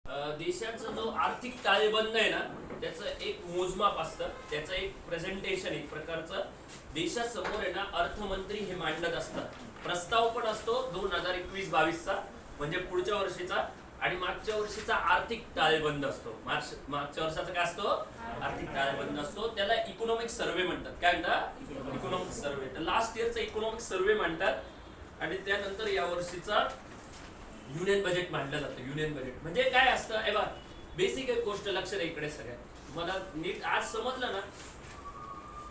देशाचा जो आर्थिक ताळेबंद आहे ना, त्याचं एक मोजमाप असतं, त्याचं एक प्रेझेंटेशन, एक प्रकारचं देशासमोर आहे ना अर्थमंत्री हे मांडत असतात. प्रस्ताव पण असतो 2021-22चा, म्हणजे पुढच्या वर्षीचा, आणि मागच्या वर्षीचा आर्थिक ताळेबंद असतो. मागच्या वर्षाचा काय असतो? आर्थिक ताळेबंद असतो. त्याला इकॉनॉमिक सर्व्हे म्हणतात. काय म्हणतात? Economic survey. तर लास्ट इयरचा इकॉनॉमिक सर्व्हे म्हणतात, आणि त्यानंतर या वर्षीचा युनियन बजेट मांडलं जातं. युनियन बजेट म्हणजे काय असतं? हे बघा, बेसिक एक गोष्ट लक्ष द्या इकडे सगळ्या. मला नीट आज समजलं ना,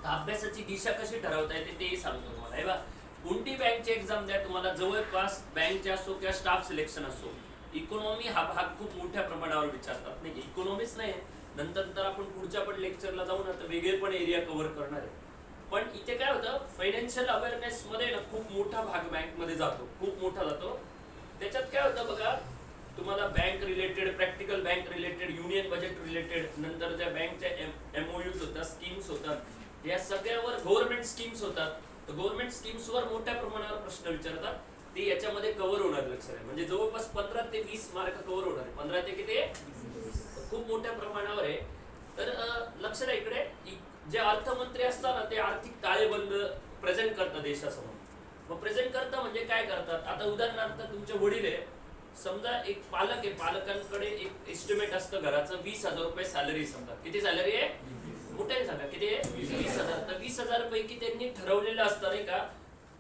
तर अभ्यासाची दिशा कशी ठरवता येते तेही सांगतो तुम्हाला. हे बघा, कोणती बँकची एक्झाम द्या, तुम्हाला जवळपास बँकचे असो किंवा स्टाफ सिलेक्शन असो, इकॉनॉमी हा भाग खूप मोठ्या प्रमाणावर विचारतात. नाही, इकॉनॉमीच नाही, नंतर आपण पुढच्या पण लेक्चरला जाऊ ना, तर वेगळे पण एरिया कव्हर करणार आहे. पण इथे काय होतं, फायनान्शियल अवेअरनेस मध्ये ना खूप मोठा भाग बँकमध्ये जातो, खूप मोठा जातो. त्याच्यात काय होतं बघा, तुम्हाला bank related, practical bank related, union budget related, नंतर ज्या बँकच्या एमओयूज होतात, स्कीम्स होतात, या सगळ्यावर गव्हर्नमेंट स्कीम्स होतात. तर गव्हर्नमेंट स्कीम्सवर मोठ्या प्रमाणावर प्रश्न विचारतात. ते याच्यामध्ये कव्हर होणार. लक्ष आहे, म्हणजे जवळपास 15 ते 20 मार्क कव्हर होणार आहे. 15 ते किती? खूप मोठ्या प्रमाणावर आहे. तर लक्ष द्या इकडे, जे अर्थमंत्री असतात ना, ते आर्थिक ताळेबंद प्रेझेंट करतात देशासमोर. मग प्रेझेंट करता म्हणजे काय करतात? आता उदाहरणार्थ तुमचे वडील आहे, समजा एक पालक आहे, पालकांकडे एक एस्टिमेट असतं घराचं 20,000 रुपये सॅलरी. समजा किती सॅलरी आहे? मोठ्याने सांगा किती आहे? 20,000. तर 20,000 पैकी त्यांनी ठरवलेलं असतं, नाही का,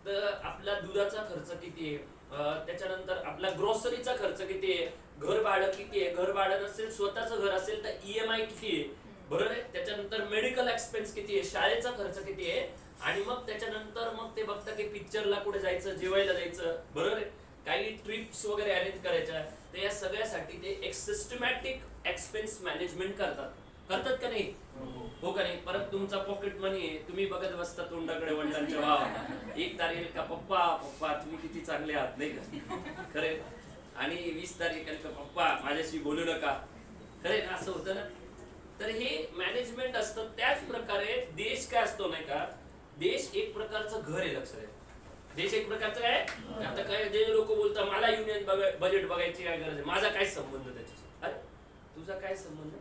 तर आपला दुधाचा खर्च किती आहे, त्याच्यानंतर आपला ग्रोसरीचा खर्च किती आहे, घर भाडं किती आहे, घर भाडं नसेल, स्वतःचं घर असेल तर EMI किती आहे, बरोबर आहे, त्याच्यानंतर मेडिकल एक्सपेन्स किती आहे, शाळेचा खर्च किती आहे, आणि मग त्याच्यानंतर मग ते बघता की पिक्चरला कुठे जायचं, जेवायला जायचं, बरोबर आहे, काही ट्रिप्स वगैरे अरेंज करायच्या. तर या सगळ्यासाठी ते एक सिस्टमॅटिक एक्सपेन्स मॅनेजमेंट करतात का नाही? हो का नाही? परत तुमचा पॉकेट मनी आहे, तुम्ही बघत बसता तोंडाकडे वडिलांच्या, वाव 1 तारीख का पप्पा पप्पा तुम्ही किती चांगले आहात, नाही का? खरे. आणि 20 तारीख का पप्पा माझ्याशी बोलू नका, खरे ना, असं होतं ना. तर हे मॅनेजमेंट असतं. त्याच प्रकारे देश काय असतो, नाही का, देश एक प्रकारचं घर आहे. लक्ष द्या, देश एक प्रकारचं आहे. आता काय जे लोक बोलतात मला युनियन बजेट बघायची काय गरज आहे, माझा काय संबंध त्याच्याशी? अरे तुझा काय संबंध?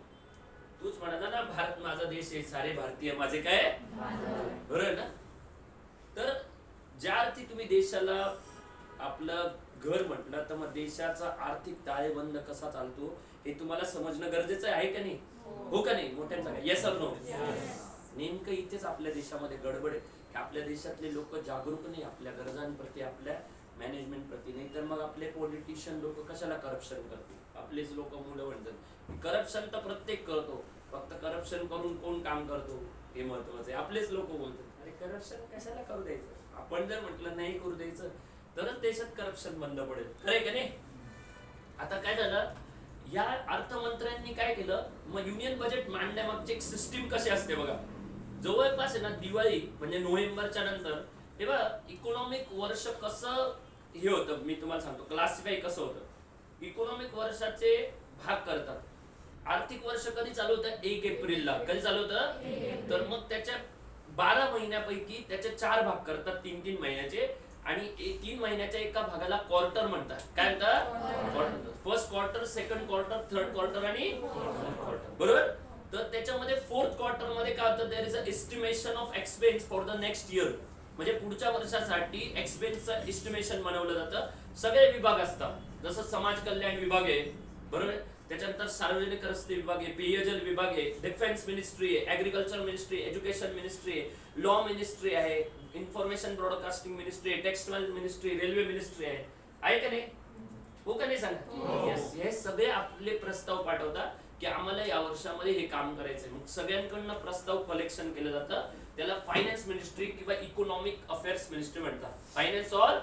तूच म्हणाला ना, भारत माझा देश आहे, सारे भारतीय माझे काय, बरोबर ना? तर ज्या अर्थी तुम्ही देशाला आपलं घर म्हटलं, तर मग देशाचा आर्थिक ताळेबंद कसा चालतो हे तुम्हाला समजणं गरजेचं आहे का नाही? हो का नाही? मोठ्यांचा काय येस और नो? नेमकं इथेच आपल्या देशामध्ये गडबड आहे की आपल्या देशातले लोक जागरूक नाही आपल्या गरजांप्रती, आपल्या मॅनेजमेंट प्रती. नाही तर मग आपले पॉलिटिशियन लोक कशाला करप्शन करतील? आपलेच लोक मुलं म्हणतात करप्शन तर प्रत्येक करतो, फक्त करप्शन करून कोण काम करतो हे महत्वाचं आहे. आपलेच लोक बोलतात अरे करप्शन कशाला करू द्यायचं, आपण जर म्हटलं नाही करू द्यायचं तरच देशात करप्शन बंद पडेल, खरंय का नाही? आता काय झालं, या अर्थमंत्र्यांनी काय केलं, मग युनियन बजेट मांडण्यामागची एक सिस्टीम कशी असते बघा. जवळपास आहे ना, दिवाळी म्हणजे नोव्हेंबरच्या नंतर तेव्हा इकॉनॉमिक वर्ष कसं हे होतं मी तुम्हाला सांगतो, क्लासिफाय कसं होतं. इकॉनॉमिक वर्षाचे भाग करतात. आर्थिक वर्ष कधी चालू होतं? 1 एप्रिलला. कधी चालू होतं? तर मग त्याच्या 12 महिन्यापैकी त्याचे 4 भाग करतात, 3-3 महिन्याचे, आणि 3 महिन्याच्या एका भागाला क्वार्टर म्हणतात. काय म्हणतात? First quarter, second quarter, third quarter आणि फोर्थ क्वार्टर, बरोबर. तर त्याच्यामध्ये फोर्थ क्वार्टर मध्ये काय होतं, there is a estimation of expense for the next year. म्हणजे पुढच्या वर्षासाठी एक्सपेन्सचं एस्टिमेशन बनवलं जातं. सगळे विभाग असतात, जसं समाज कल्याण विभाग आहे, बरोबर, त्याच्यानंतर सार्वजनिक रस्ते विभाग आहे, पेयजल विभाग आहे, डिफेन्स मिनिस्ट्री आहे, ऍग्रिकल्चर मिनिस्ट्री, एज्युकेशन मिनिस्ट्री आहे, लॉ मिनिस्ट्री आहे, इन्फॉर्मेशन ब्रॉडकास्टिंग मिनिस्ट्री आहे, टेक्सटाईल मिनिस्ट्री, रेल्वे मिनिस्ट्री आहे का नाही? हो का नाही सांगा? येस. हे सगळे आपले प्रस्ताव पाठवतात की आम्हाला या वर्षामध्ये हे काम करायचंय. मग सगळ्यांकडनं प्रस्ताव कलेक्शन केलं जातं. त्याला फायनान्स मिनिस्ट्री किंवा इकॉनॉमिक अफेअर्स मिनिस्ट्री म्हणतात. फायनान्स और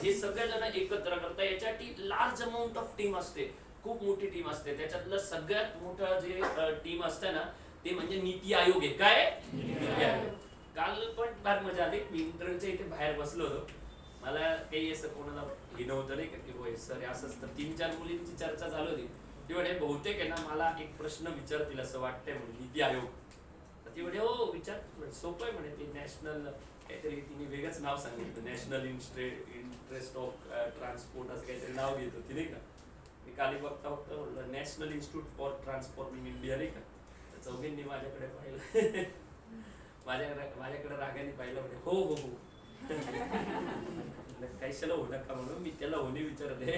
हे सगळे जण एकत्र करतात. याच्यासाठी लार्ज अमाऊंट ऑफ टीम असते, खूप मोठी टीम असते. त्याच्यातलं सगळ्यात मोठं जे टीम असते ना, ते म्हणजे नीती आयोग आहे. काय? नीती आयोग. काल पण फार मजा आली. मी इंटरव्ह्यूच्या इथे बाहेर बसलो होतो. मला काही असं कोणाला हे नव्हतं नाही का की होय सर असंच. तर 3-4 मुलींची चर्चा चालू होती. ती म्हणे बहुतेक आहे ना मला एक प्रश्न विचारतील असं वाटतंय म्हणून नीती आयोग. तर ती म्हणे हो विचार, सोपं आहे म्हणे, ते नॅशनल काहीतरी तिने वेगळंच नाव सांगितलं, नॅशनल इंटरेस्ट ऑफ ट्रान्सपोर्ट असं काहीतरी नाव घेत होती नाही का. काली बघता म्हणलं national institute for transforming India नाही का, तर चौघींनी माझ्याकडे पाहिलं माझ्याकडे रागाने पाहिलं म्हणजे हो हो हो कशाला होऊ नका म्हणून मी त्याला होणे विचारले,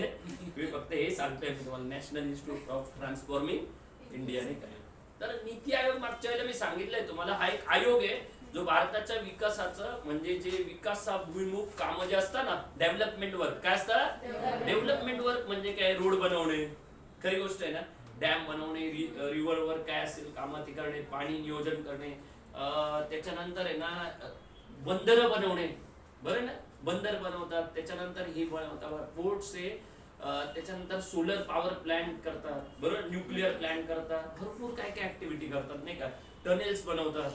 मी फक्त हे सांगतोय मी तुम्हाला national institute of transforming India नाही काय. तर नीती आयोग मागच्या वेळेला मी सांगितलंय तुम्हाला, हा एक आयोग आहे जो भारताच्या विकासाचं म्हणजे जे विकासाभिमुख कामं जे असतात ना, डेव्हलपमेंट वर्क काय असतात, डेव्हलपमेंट वर्क म्हणजे काय, रोड बनवणे खरी गोष्ट आहे ना, डॅम बनवणे, रिव्हरवर काय असेल कामं ती करणे, पाणी नियोजन करणे, त्याच्यानंतर आहे ना बंदर बनवणे, बरं ना बंदर बनवतात, त्याच्यानंतर हे बनवतात पोर्ट्स आहे, त्याच्यानंतर सोलर पॉवर प्लांट करतात, बरोबर न्यूक्लिअर प्लांट करतात, भरपूर काय काय ऍक्टिव्हिटी करतात नाही का, टनेल्स बनवतात.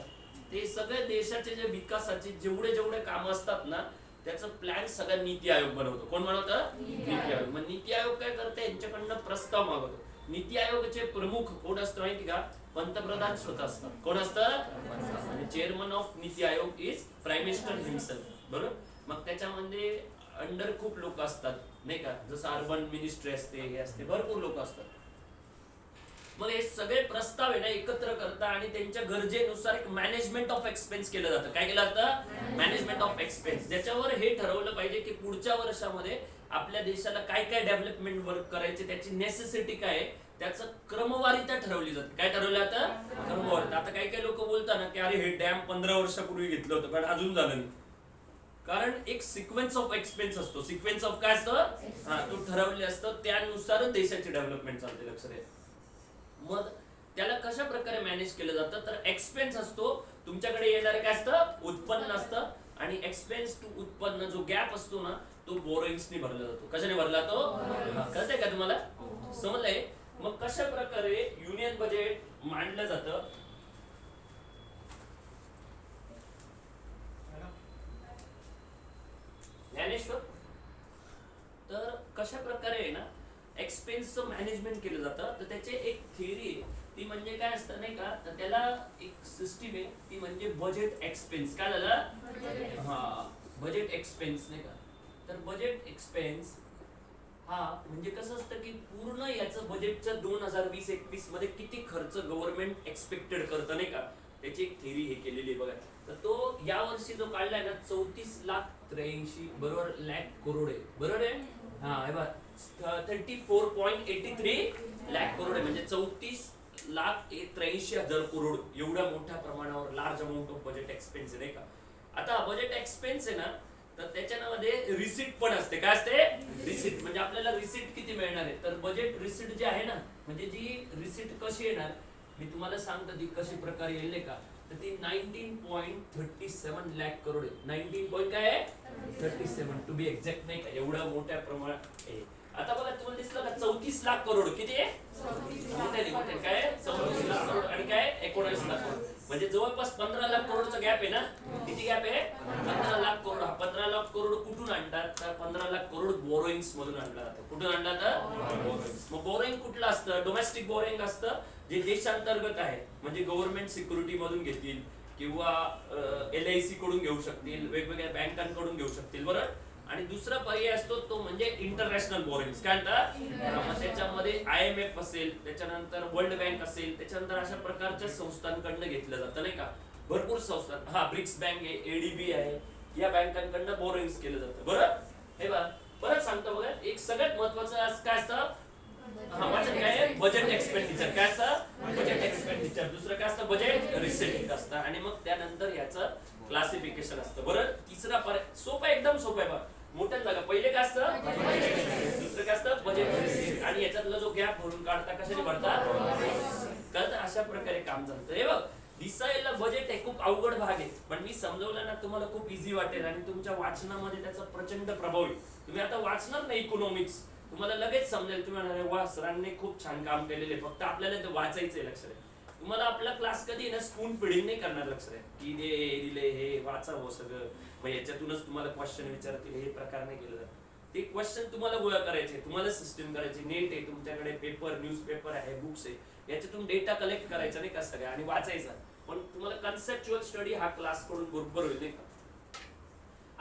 ते सगळे देशाचे जे विकासाचे जेवढे काम असतात ना त्याचं प्लॅन सगळा नीती आयोग बनवतो. कोण बनवतं? नीती आयोग. मग नीती आयोग काय करते, यांच्याकडनं प्रस्ताव मागवतो. नीती आयोगाचे प्रमुख कोण असतं माहिती का, पंतप्रधान स्वतः असतात. कोण असतं? Chairman of NITI Aayog is prime minister himself, बरोबर. मग त्याच्यामध्ये अंडर खूप लोक असतात नाही का, जसं अर्बन मिनिस्ट्री असते, हे असते, भरपूर लोक असतात. मग हे सगळे प्रस्ताव आहे ना एकत्र करता आणि त्यांच्या गरजेनुसार एक मॅनेजमेंट ऑफ एक्सपेन्स केलं जातं. काय केलं जातं? Management of expense. ज्याच्यावर हे ठरवलं पाहिजे की पुढच्या वर्षामध्ये आपल्या देशाला काय काय डेव्हलपमेंट वर्क करायचे, त्याची नेसेसिटी काय आहे, त्याचं क्रमवारीता ठरवली जाते. काय ठरवलं जातं? क्रमवारीता. आता काही लोक बोलतात ना की अरे हे डॅम 15 वर्षापूर्वी घेतलं होतं पण अजून झालं नाही, कारण एक सिक्वेन्स ऑफ एक्सपेन्स असतो. सिक्वेन्स ऑफ काय असतं, तो ठरवले असतं, त्यानुसार देशाची डेव्हलपमेंट चालते. लक्षात आहे. मग त्याला कशा प्रकारे मॅनेज केलं जातं, तर एक्सपेन्स असतो, तुमच्याकडे येणारे काय असतं, उत्पन्न असतं, आणि एक्सपेन्स टू उत्पन्न जो गॅप असतो ना तो बोरोइंग्सनी भरला जातो. कशाने भरला तो? कळतंय का तुम्हाला? समजलंय? मग कशा प्रकारे युनियन बजेट मांडलं जातं, ज्ञानेश्वर, तर कशा प्रकारे आहे ना एक्सपेन्सचं मॅनेजमेंट केलं जातं, तर त्याची एक थिअरी आहे, ती म्हणजे काय असतं नाही का, तर त्याला एक सिस्टीम आहे, ती म्हणजे बजेट एक्सपेन्स. काय झालं? हा, बजेट एक्सपेन्स नाही का. तर बजेट एक्सपेन्स हा म्हणजे कसं असतं की पूर्ण याचं बजेटचं 2020-21 मध्ये किती खर्च गव्हर्नमेंट एक्सपेक्टेड करतं नाही का, त्याची एक थिअरी हे केलेली आहे बघा. तर तो या वर्षी जो काढलाय ना 34,83 बरोबर लाख करोड आहे, बरोबर आहे. हा हे बघा 34.83 लाख करोड आहे, म्हणजे 34,83,000 करोड एवढ्या मोठ्या प्रमाणावर large amount of budget expense नाही का. आता बजेट एक्सपेन्स आहे ना, तर त्याच्यामध्ये रिसीट पण असते. काय असते? रिसीट. म्हणजे आपल्याला रिसीट किती मिळणार आहे, तर बजेट रिसीट जे आहे ना, म्हणजे जी रिसीट कशी येणार मी तुम्हाला सांगतो ती कशी प्रकारे येईल का, तर ती 19.37 लाख करोड आहे. 19 काय आहे? 37 टू बी एक्झॅक्ट नाही का, एवढ्या मोठ्या प्रमाणात आहे. आता बघा तुम्हाला दिसलं का 34 लाख करोड किती आहे? मोठे काय 34 लाख करोड आणि काय 19 लाख करोड, म्हणजे जवळपास 15 लाख करोडचा गॅप आहे ना. किती गॅप आहे? 15 लाख करोड. 15 लाख करोड कुठून आणतात, तर 15 लाख करोड बोरोइंग्स मधून आणला जातं. कुठून आणला जातं? मग बोरोइंग कुठलं असतं? डोमेस्टिक बोरोइंग असतं, जे देशांतर्गत आहे, म्हणजे गव्हर्नमेंट सिक्युरिटी मधून घेतील किंवा LIC कडून घेऊ शकतील, वेगवेगळ्या बँकांकडून घेऊ शकतील, बरोबर. आणि दुसरा पर्याय असतो तो म्हणजे इंटरनॅशनल बोरिंग्स. काय म्हणतात? त्याच्यामध्ये IMF असेल, त्याच्यानंतर वर्ल्ड बँक असेल, त्याच्यानंतर अशा प्रकारच्या संस्थांकडनं घेतलं जातं नाही का. भरपूर संस्था, हा ब्रिक्स बँक आहे, ADB आहे, या बँकांकडनं बोरिंग्स केलं जातं. बरं हे बघा परत सांगतो बघा, एक सगळ्यात महत्वाचं काय असतं, बजेट एक्सपेंडिचर. काय असतं? Budget expenditure. दुसरं काय असतं? बजेट रिसीट असतं. आणि मग त्यानंतर याचं क्लासिफिकेशन असतं. बरं तिसरा सोपा, एकदम सोपा आहे बघा, मोठ्या जागा. पहिले काय असतं? दुसरं काय असतं? Budget receipt. आणि याच्यातला जो गॅप भरून काढता कशाने भरतात? कळतं? अशा प्रकारे काम चालतं. हे बघ दिसायला बजेट हे खूप अवघड भाग आहे, पण मी समजवलं ना तुम्हाला खूप इझी वाटेल आणि तुमच्या वाचनामध्ये त्याचा प्रचंड प्रभाव आहे. तुम्ही आता वाचणार नाही इकॉनॉमिक्स, तुम्हाला लगेच समजेल. तुम्ही म्हणाले वा सरांनी खूप छान काम केलेले, फक्त आपल्याला ते वाचायचंय. लक्षात आहे. तुम्हाला आपला क्लास कधी ना स्पून फिडिंग नाही करणार. लक्षात आहे की दिले हे वाचावं सगळं, मग याच्यातूनच तुम्हाला क्वेश्चन विचारतील, हे प्रकार नाही केलं जात. ते क्वेश्चन तुम्हाला गोळा करायचे, तुम्हाला सिस्टम करायची. नेट आहे तुमच्याकडे, पेपर न्यूजपेपर आहे, बुक्स आहे, याच्यातून डेटा कलेक्ट करायचा नाही का सगळ्या आणि वाचायचा. पण तुम्हाला कन्सेप्च्युअल स्टडी हा क्लास कडून बरोबर होईल नाही का.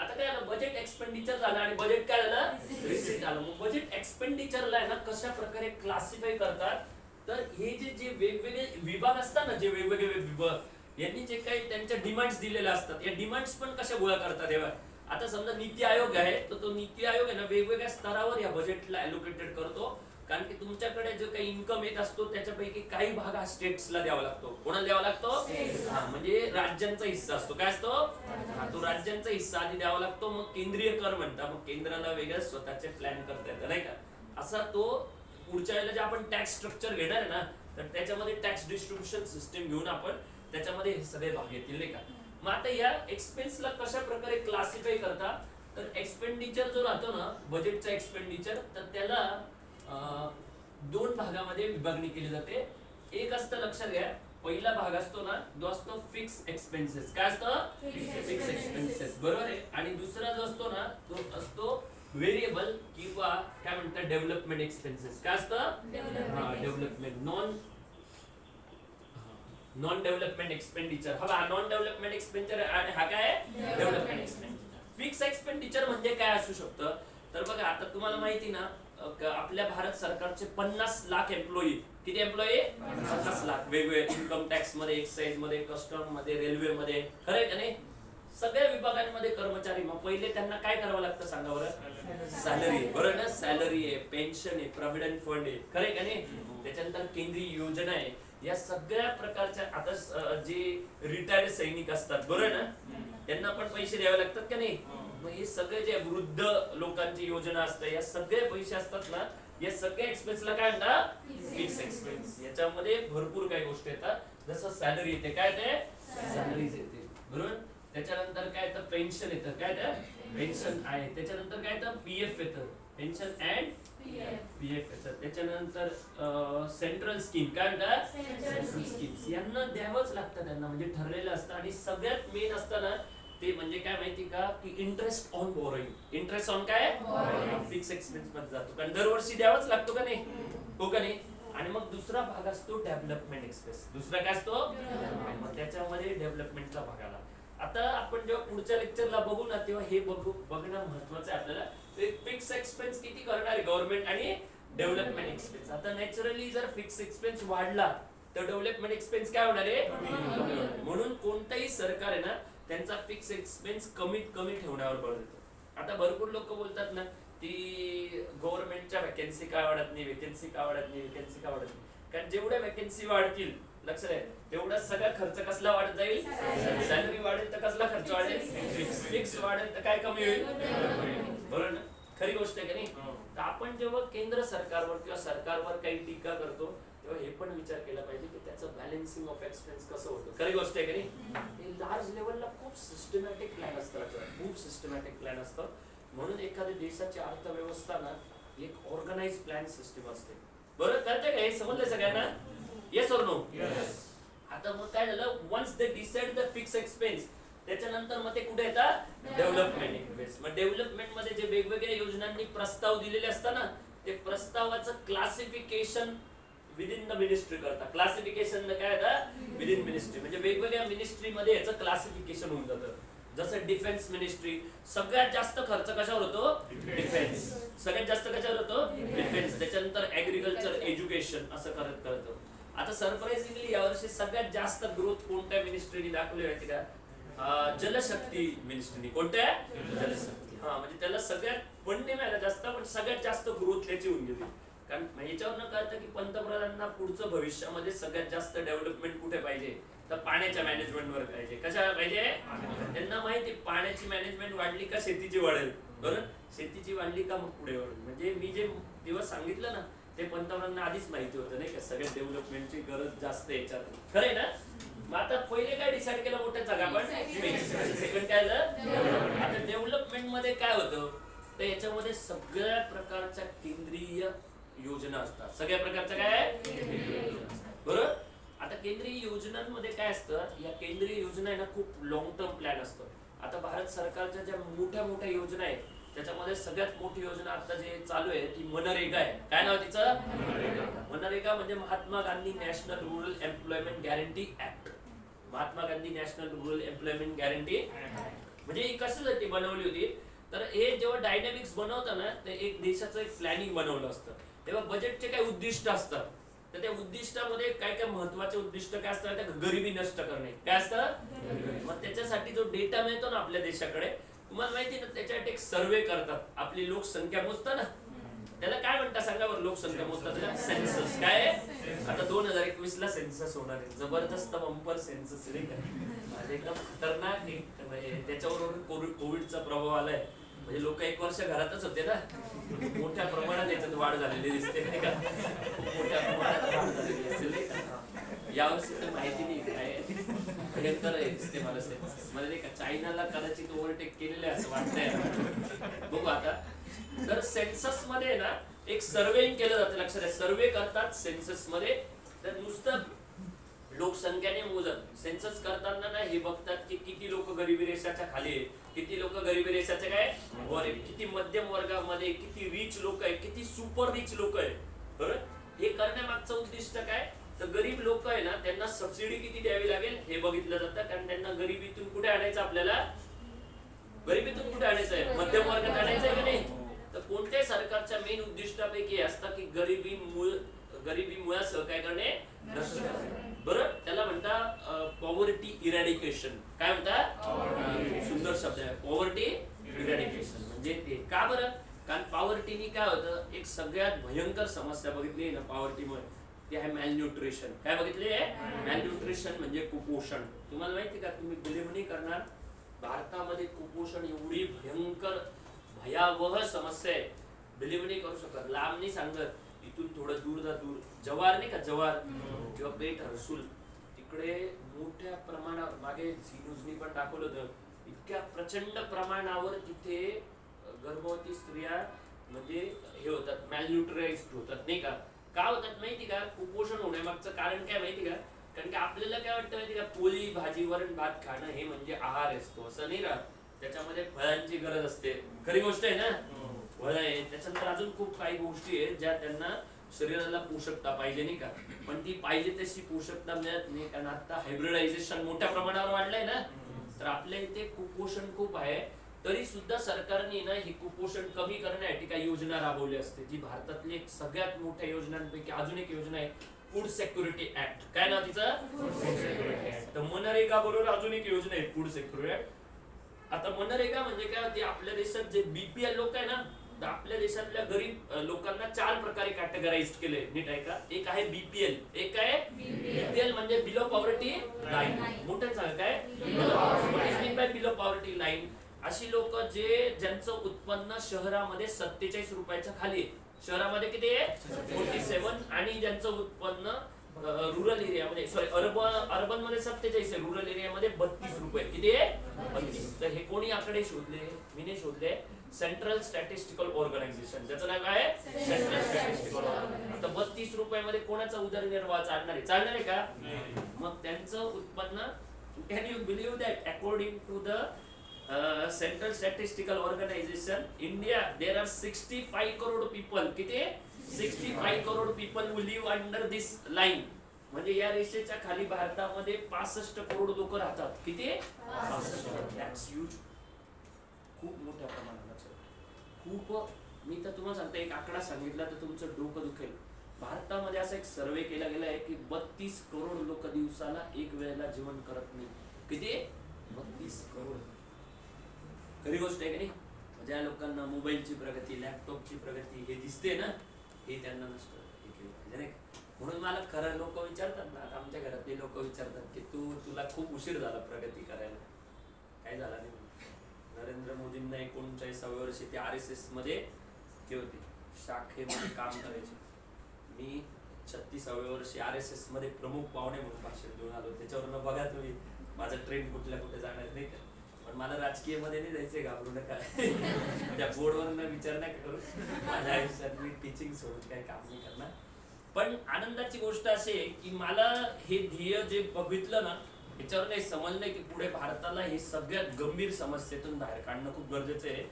आता काय झालं, बजेट एक्सपेंडिचर झालं आणि बजेट काय झालं, रिसीट झालं. मग बजेट एक्सपेंडिचरला आहे ना कशा प्रकारे क्लासिफाय करतात, तर हे जे जे वेगवेगळे विभाग असतात ना, जे वेगवेगळे विभाग यांनी जे काही त्यांच्या डिमांड्स दिलेल्या असतात, या डिमांड्स पण कशा गोळा करतात हे बघा. आता समजा नीती आयोग आहे, तर तो नीती आयोग आहे ना वेगवेगळ्या स्तरावर या बजेटला अलोकेटेड करतो. कारण की तुमच्याकडे जो काही इन्कम येत असतो त्याच्यापैकी काही भाग हा स्टेट्सला द्यावा लागतो. कोणाला द्यावा लागतो, म्हणजे राज्यांचा हिस्सा असतो. काय असतो, तो राज्यांचा हिस्सा आधी द्यावा लागतो, मग केंद्रीय कर म्हणतात. मग केंद्राला वेगळं स्वतःचे प्लॅन करता येतं नाही का. असा तो पुढच्या वेळेला जे आपण टॅक्स स्ट्रक्चर घेणार आहे ना, तर त्याच्यामध्ये टॅक्स डिस्ट्रीब्युशन सिस्टीम घेऊन आपण त्याच्यामध्ये हे सगळे भाग येतील नाही का. मग आता या एक्सपेन्सला कशा प्रकारे क्लासिफाय करता, तर एक्सपेंडिचर जो राहतो ना बजेटचा एक्सपेंडिचर, तर त्याला दोन भागामध्ये विभागणी केली जाते. एक असतं, लक्षात घ्या, पहिला भाग असतो ना जो असतो फिक्स एक्सपेन्सेस. काय असतं, फिक्स एक्सपेन्सेस, बरोबर आहे. आणि दुसरा जो असतो ना तो असतो व्हेरिएबल किंवा काय म्हणतात डेव्हलपमेंट एक्सपेन्सेस. काय असतं, डेव्हलपमेंट नॉन डेव्हलपमेंट एक्सपेंडिचर. हा नॉन डेव्हलपमेंट एक्सपेंडिचर आणि हा काय डेव्हलपमेंट एक्सपेंडिचर. फिक्स एक्सपेंडिचर म्हणजे काय असू शकतं, तर बघा आता तुम्हाला माहिती ना आपल्या भारत सरकारचे 50 लाख एम्प्लॉई, किती एम्प्लॉई, 50 लाख, वेगवेगळे इन्कम टॅक्स मध्ये, एक्साइज मध्ये, कस्टम मध्ये, रेल्वे मध्ये, खरंय का नाही, सगळ्या विभागांमध्ये कर्मचारी. मग पहिले त्यांना काय करावं लागतं सांगा बरं, सॅलरी, बरोबर ना, सॅलरी आहे, पेन्शन आहे, प्रॉव्हिडंट फंड आहे, खरंय का नाही. त्याच्यानंतर केंद्रीय योजना आहे. या सगळ्या प्रकारच्या आता जे रिटायर्ड सैनिक असतात, बरोबर ना, त्यांना पण पैसे द्यावे लागतात का नाही. मग हे सगळे जे वृद्ध लोकांची योजना असते, या सगळे पैसे असतात ना, या सगळ्या एक्सपेन्सला काय म्हणतात, फिक्स एक्सपेन्स. याच्यामध्ये भरपूर काही गोष्टी येतात, जसं सॅलरी येते, काय ते सॅलरीज येते, बरोबर. त्याच्यानंतर काय येतं, पेन्शन येतं, काय ते पेन्शन आहे. त्याच्यानंतर काय येतं, पीएफ येतं, पेन्शन अँड पीएफ येतं. त्याच्यानंतर सेंट्रल स्कीम, काय म्हणतात, सेंट्रल स्कीम्स, यांना द्यावंच लागतं त्यांना, म्हणजे ठरलेलं असतं. आणि सगळ्यात मेन असतं ना ते म्हणजे काय माहिती का, की interest on borrowing. Interest on काय, फिक्स एक्सपेन्स मध्ये जातो, कारण दरवर्षी द्यावाच लागतो का नाही, हो का नाही. आणि मग दुसरा भाग असतो डेव्हलपमेंट एक्सपेन्स. दुसरा काय असतो, मग त्याच्यामध्ये डेव्हलपमेंटचा भाग आला. आता आपण जेव्हा पुढच्या लेक्चरला बघू ना, तेव्हा हे बघणं महत्वाचं आहे आपल्याला. फिक्स एक्सपेन्स किती करणार आहे गव्हर्नमेंट आणि डेव्हलपमेंट एक्सपेन्स. आता नॅचरली जर फिक्स एक्सपेन्स वाढला तर डेव्हलपमेंट एक्सपेन्स काय होणार आहे, म्हणून कोणताही सरकार आहे ना त्यांचा फिक्स एक्सपेन्स कमीत कमी ठेवण्यावर भर देतो. आता भरपूर लोक बोलतात ना की गव्हर्नमेंटच्या वॅकन्सी काय वाढत नाही, वॅकन्सी का वाढत नाही, वॅकन्सी का वाढत नाही. कारण जेवढ्या वॅकन्सी वाढतील, लक्षात आहे, तेवढा सगळा खर्च कसला वाढत जाईल, सॅलरी वाढेल तर कसला खर्च वाढेल, फिक्स वाढेल तर काय कमी होईल, बरोबर ना. खरी गोष्ट आहे का नाही. तर आपण जेव्हा केंद्र सरकारवर किंवा सरकारवर काही टीका करतो तेव्हा हे पण विचार केला पाहिजे की त्याचं बॅलन्सिंग ऑफ एक्सपेन्स कसं होतं. खरी गोष्ट आहे का नाही. हे लार्ज लेवलला खूप सिस्टमॅटिक प्लॅन असतात, खूप सिस्टमॅटिक प्लॅन असतं. म्हणून एखाद्या देशाची अर्थव्यवस्था ना एक ऑर्गनाइज प्लॅन सिस्टीम असते. बरोबर, कळतंय का, हे समजलंय सगळ्यांना, येस ऑर नो. आता मग काय झालं, once they decide the fix expense, त्याच्यानंतर मग ते कुठे येतात, डेव्हलपमेंट एक्सपेन्स. मग डेव्हलपमेंट मध्ये जे वेगवेगळ्या योजनांनी प्रस्ताव दिलेले असतात ना, ते प्रस्तावाचं क्लासिफिकेशन विदिन द मिनिस्ट्री करता. क्लासिफिकेशन काय होतं, विदिन मिनिस्ट्री, म्हणजे वेगवेगळ्या मिनिस्ट्री मध्ये याचं क्लासिफिकेशन होऊन जातं. जसं डिफेन्स मिनिस्ट्री, सगळ्यात जास्त खर्च कशावर होतो, डिफेन्स, सगळ्यात जास्त कशावर होतो, डिफेन्स. त्याच्यानंतर ऍग्रिकल्चर, एज्युकेशन, असं करत करतो. आता सरप्राइझिंगली यावर्षी सगळ्यात जास्त ग्रोथ कोणत्या मिनिस्ट्रीने दाखवली माहिती का, जलशक्ती मिनिस्ट्रीने. कोणत्या, जलशक्ती. हा, म्हणजे त्याला सगळ्यात फंड नाही मिळाला जास्त, पण सगळ्यात जास्त ग्रोथ त्याची होऊन गेली. कारण याच्यावरनं कळतं की पंतप्रधानांना पुढचं भविष्यामध्ये सगळ्यात जास्त डेव्हलपमेंट कुठे पाहिजे, तर पाण्याच्या मॅनेजमेंटवर पाहिजे. कशा पाहिजे, त्यांना माहिती पाण्याची मॅनेजमेंट वाढली का शेतीची वाढेल, बरोबर, शेतीची वाढली का मग पुढे वाढेल. म्हणजे मी जे दिवस सांगितलं ना ते पंतप्रधानांना आधीच माहिती होतं नाही का, सगळ्या डेव्हलपमेंटची गरज जास्त याच्यात, खरंय ना. मग आता पहिले काय डिसाइड केलं मोठ्या जागा, पण सेकंड काय झालं. आता डेव्हलपमेंट मध्ये काय होतं, तर याच्यामध्ये सगळ्या प्रकारच्या केंद्रीय योजना असतात. सगळ्या प्रकारच्या काय, बरोबर. आता केंद्रीय योजनांमध्ये काय असतं, या केंद्रीय योजना आहे ना खूप लॉंग टर्म प्लॅन असतो. आता भारत सरकारच्या ज्या मोठ्या मोठ्या योजना आहेत त्याच्यामध्ये सगळ्यात मोठी योजना आता जे चालू आहे ती मनरेगा आहे. काय नाव तिचं, मनरेगा, म्हणजे Mahatma Gandhi national rural employment guarantee act. Mahatma Gandhi national rural employment guarantee म्हणजे ही कशासाठी बनवली होती, तर हे जेव्हा डायनॅमिक्स बनवताना ते एक देशाचं एक प्लॅनिंग बनवलं असतं, तेव्हा बजेटचे काही उद्दिष्ट असतात, तर त्या उद्दिष्टामध्ये काय काय महत्वाचे उद्दिष्ट काय असतात, त्या गरिबी नष्ट करणे काय असतं, मग त्याच्यासाठी जो डेटा मिळतो ना आपल्या देशाकडे, तुम्हाला माहिती ना त्याच्यासाठी एक सर्वे करतात, आपली लोकसंख्या मोजतात ना, त्याला काय म्हणतात सांगा बरं, लोकसंख्या मोजतात सेन्सस. काय आता 2021 ला सेन्सस होणार आहे, जबरदस्त बंपर सेन्सस नाही का, म्हणजे एकदम खतरनाक. त्याच्यावर कोविडचा प्रभाव आलाय, म्हणजे लोक 1 वर्ष घरातच होते ना, मोठ्या प्रमाणात याच्यात वाढ झालेली दिसते नाही का, खूप मोठ्या प्रमाणात वाढ झालेली असेल नाही का. यावर्षी तर माहिती नाही काय भयंकर आहे दिसते मला सेन्सस मध्ये नाही का, चायनाला कदाचित ओव्हरटेक केलेलं आहे असं वाटतंय, बघू आता. तर सेन्सस मध्ये ना एक सर्वेइंग केलं जातं, लक्षात आहे, सर्वे करतात सेन्सस मध्ये, तर नुसतं लोकसंख्याने मोजत सेन्सस करताना ना हे बघतात की किती लोक गरिबी रेषाच्या खाली आहे, किती लोक गरिबी रेषाच्या काय वर आहे, किती मध्यम वर्गामध्ये, किती रिच लोक आहे, किती सुपर रिच लोक आहे. बरोबर, हे करण्यामागचं उद्दिष्ट काय, तर गरीब लोक आहे ना त्यांना सबसिडी किती द्यावी लागेल हे बघितलं जातं, कारण त्यांना गरिबीतून कुठे आणायचं, आपल्याला गरिबीतून कुठे आणायचं आहे, मध्यम वर्गात आणायचं आहे का नाही. तर कोणत्याही सरकारच्या मेन उद्दिष्टापैकी असतं की गरिबी मुळासह काय करणे, नष्ट करणे. बरं, त्याला म्हणतात पॉवर्टी इरॅडिकेशन. काय म्हणतात, सुंदर शब्द आहे, पॉवर्टी इरॅडिकेशन. म्हणजे ते का बरं, कारण पॉवर्टीनी काय होतं, एक सगळ्यात भयंकर समस्या बघितली ना पॉवर्टीमुळे, ते आहे मॅलन्यूट्रिशन. काय बघितले, मॅलन्यूट्रिशन म्हणजे कुपोषण. तुम्हाला माहिती का, तुम्ही बिलीव्ह नाही करणार, भारतामध्ये कुपोषण एवढी भयंकर भयावह समस्या आहे, बिलीव्ह नाही करू शकत. लांब नाही सांगत, इथून थोडं दूर जा, दूर जव्हार नाही का, जव्हार किंवा पेठ हर्सुल, तिकडे मोठ्या प्रमाणावर, मागे झी न्यूजनी पण दाखवलं होतं, इतक्या प्रचंड प्रमाणावर तिथे गर्भवती स्त्रिया म्हणजे हे होतात, मॅलन्यूट्राइज्ड होतात नाही का. का होतात माहिती का, कुपोषण होण्यामागचं कारण काय माहिती का, कारण की आपल्याला काय वाटतं माहिती का, पोळी भाजी वरण भात खाणं हे म्हणजे आहार असतो, असं नाही राहत. त्याच्यामध्ये फळांची गरज असते, खरी गोष्ट आहे ना, फळ आहे, त्याच्यानंतर अजून खूप काही गोष्टी आहेत ज्या त्यांना शरीराला पोषकता पाहिजे नाही का, पण ती पाहिजे तशी पोषकता मिळत नाही, कारण आता हायब्रिडायझेशन मोठ्या प्रमाणावर वाढलंय ना, तर आपल्या इथे कुपोषण खूप आहे. तरी सुद्धा सरकारने ना ही कुपोषण कमी करण्यासाठी काही योजना राबवली असते, जी भारतातली एक सगळ्यात मोठ्या योजनांपैकी अजून एक योजना आहे, फूड सिक्युरिटी ऍक्ट. काय नाव तिचं, फूड सिक्युरिटी ऍक्ट. तर मनरेगा बरोबर अजून एक योजना आहे, फूड सिक्युरिटी ऍक्ट. आता मनरेगा म्हणजे काय होते, आपल्या देशात जे बीपीएल लोक आहे ना, तर आपल्या देशातल्या गरीब लोकांना 4 प्रकारे कॅटेगराइज केले, नीट आहे का. एक आहे बीपीएल, एक आहे बीपीएल म्हणजे बिलो पॉवर्टी लाईन. मोठं सांग काय बिलो पॉवर्टी लाईन, अशी लोक ज्यांचं उत्पन्न शहरामध्ये 47 रुपयाच्या खाली आहे, शहरामध्ये किती आहे 47, आणि ज्यांचं उत्पन्न रुरल एरियामध्ये, सॉरी अर्बन मध्ये 47 आहे, रुरल एरियामध्ये 32 रुपये, किती आहे 32. तर हे कोणी आकडे शोधले, मी नाही शोधले, सेंट्रल स्टॅटिस्टिकल ऑर्गनायझेशन, ज्याचं नाव काय आहे सेंट्रल स्टॅटिस्टिकल ऑर्गनायझेशन. आता 32 रुपयामध्ये कोणाचा उदरनिर्वाह चालणार आहे का, मग त्यांचं उत्पन्न, can you believe that, according to the central statistical organisation, India there are 65 crore people, किती 65 crore people who live under this line. म्हणजे या रेषेच्या खाली भारतामध्ये 65 करोड लोक राहतात, किती 65 करोड. दॅट्स ह्यूज, खूप मोठ्या प्रमाणात, खूप. मी तर तुम्हाला सांगतो, एक आकडा सांगितला तर तुमचं डोकं दुखेल. भारतामध्ये असा एक सर्वे केला गेला आहे की 32 करोड लोक दिवसाला एक वेळेला जेवण करत नाही, किती 32 करोड. खरी गोष्ट आहे की नाही, ज्या लोकांना मोबाईलची प्रगती, लॅपटॉपची प्रगती हे दिसते ना, हे त्यांना नष्ट केलं पाहिजे नाही. म्हणून मला खरं लोक विचारतात ना, आमच्या घरातले लोक विचारतात की तुला खूप उशीर झाला प्रगती करायला. काय झाला नाही, नरेंद्र मोदींना 39व्या वर्षी ते RSS मध्ये ते होते, शाखेमध्ये काम करायचे. मी 36व्या वर्षी RSS मध्ये प्रमुख पाहुणे म्हणून भाषण देऊन आलो. त्याच्यावरनं बघा तुम्ही माझा ट्रेंड कुठे जाणार नाही का. पण मला राजकीय मध्ये नाही जायचंय, घाबरू नका. त्या बोर्डवरनं विचार नाही करू, माझ्या आयुष्यात मी टीचिंग सोडून काही काम नाही करणार. पण आनंदाची गोष्ट अशी आहे की मला हे ध्येय जे बघितलं ना, याच्यावर काही समजलंय की पुढे भारताला हे सगळ्यात गंभीर समस्येतून बाहेर काढणं खूप गरजेचं आहे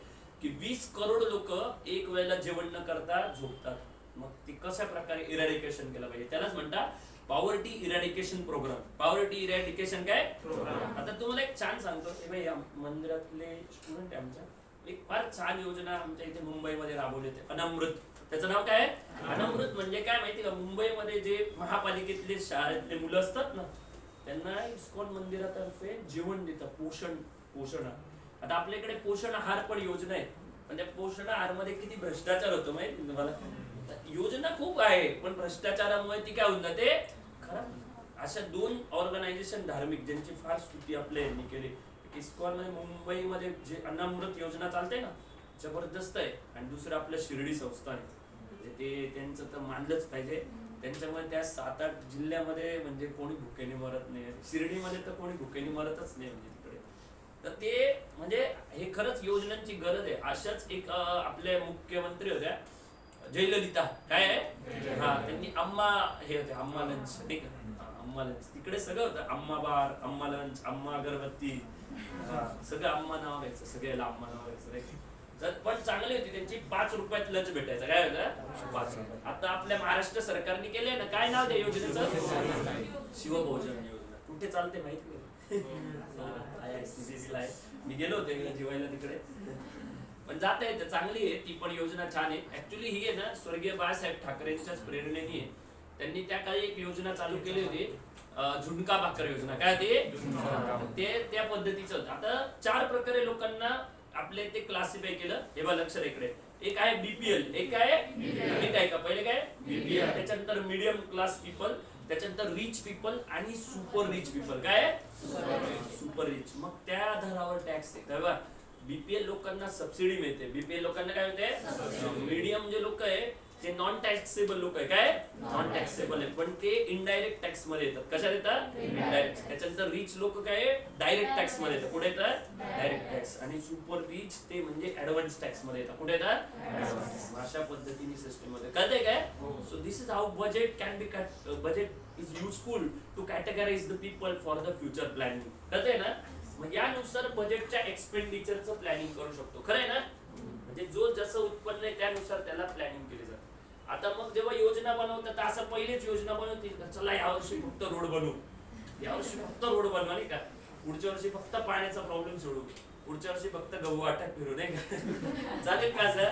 की 20 करोड लोक एक वेळेला जेवण न करता झोपतात. मग ती कशा प्रकारे इरॅडिकेशन केलं पाहिजे, त्यालाच म्हणतात poverty eradication programme. Poverty eradication काय प्रोग्राम. आता तुम्हाला एक छान सांगतो, या मंदिरातले स्टुडंट आहे आमच्या, एक फार छान योजना आमच्या इथे मुंबईमध्ये राबवली होती, अनामृत. त्याचं नाव काय आहे अनामृत. म्हणजे काय माहिती का, मुंबईमध्ये जे महापालिकेतले शाळेतले मुलं असतात ना, त्यांना इस्कॉन मंदिरातर्फे जेवण देतात, पोषण. आता आपल्याकडे पोषण आहार पण योजना आहे, पण त्या पोषण आहार मध्ये किती भ्रष्टाचार होतो माहिती तुम्हाला. योजना खूप आहे पण भ्रष्टाचारामुळे ती काय होऊन जाते खराब. अशा 2 ऑर्गनायझेशन धार्मिक ज्यांची फार स्तुती आपल्या यांनी केली. इस्कॉन मध्ये मुंबईमध्ये जे अनामृत योजना चालते ना, जबरदस्त आहे. आणि दुसरं आपलं शिर्डी संस्थान आहे, म्हणजे ते त्यांचं तर मानलंच पाहिजे. त्यांच्यामुळे त्या 7-8 जिल्ह्यामध्ये म्हणजे कोणी भुकेने मरत नाही. शिर्डीमध्ये तर कोणी भुकेने मरतच नाही म्हणजे तिकडे. तर ते म्हणजे हे खरंच योजनांची गरज आहे. अशाच एक आपले मुख्यमंत्री होत्या जयललिता, काय आहे हा, त्यांनी अम्मा हे होते अम्मा लंच, ठीक आहे, अम्मा लंच तिकडे सगळं होतं, अम्मा बार, अम्मा लंच, अम्मा अगरबत्ती, सगळं अम्मा नाव घ्यायचं, सगळ्याला अम्मा नाव घ्यायचं. तर पण चांगली होती त्यांची, 5 रुपयात लंच भेटायचं. काय होतं 5 रुपये. आता आपल्या महाराष्ट्र सरकारने केले ना, काय नाव त्या योजनेचं, शिवभोजन योजना. कुठे चालते माहिती आहे, मी गेलो होते जेवायला तिकडे, पण जाता येतं, चांगली आहे ती पण योजना, छान आहे. ऍक्च्युली ही आहे ना स्वर्गीय बाळासाहेब ठाकरेंच्याच प्रेरणेने आहे. त्यांनी त्या काळी एक योजना चालू केली होती, झुणका भाकर योजना. काय ते त्या पद्धतीचं होतं. आता 4 प्रकारे लोकांना आपले ते क्लासिफाय केलं. हे बघा लक्षात इकडे, एक आहे बीपीएल, एक आहे ठीक आहे का, पहिले काय बीपीएल, त्याच्यानंतर मीडियम क्लास पीपल, त्याच्यानंतर रिच पीपल आणि सुपर रिच पीपल. काय सुपर रिच. मग त्या आधारावर टॅक्स आहे. बघा बीपीएल लोकांना सबसिडी मिळते, बीपीएल लोकांना काय होते, मीडियम जे लोक आहे ते नॉन टॅक्सेबल लोक आहे. काय नॉन टॅक्सेबल आहे, पण ते इनडायरेक्ट टॅक्स मध्ये येतात. कशात येतात इनडायरेक्ट. त्याच्यानंतर रिच लोक काय डायरेक्ट टॅक्स मध्ये येतात. कुठे येतात डायरेक्ट टॅक्स. आणि सुपर रिच ते म्हणजे ऍडव्हान्स टॅक्स मध्ये येतात. कुठे येतात अशा पद्धतीने सिस्टम मध्ये. कळतंय काय. So this is how budget can be budget is useful to categorise the people for the future planning. कळतंय ना. मग यानुसार बजेटच्या एक्सपेंडिचरचं प्लॅनिंग करू शकतो. खरंय ना. म्हणजे जो जसं उत्पन्न आहे त्यानुसार त्याला प्लॅनिंग केली जाते. आता मग जेव्हा योजना बनवतात तर असं पहिलेच योजना बनवतील, चला यावर्षी फक्त रोड बनवू, यावर्षी फक्त रोड बनवा नाही का, पुढच्या वर्षी फक्त पाण्याचा प्रॉब्लेम सोडू, पुढच्या वर्षी फक्त गहू वाटप फिरू नाही का. चालेल का sir.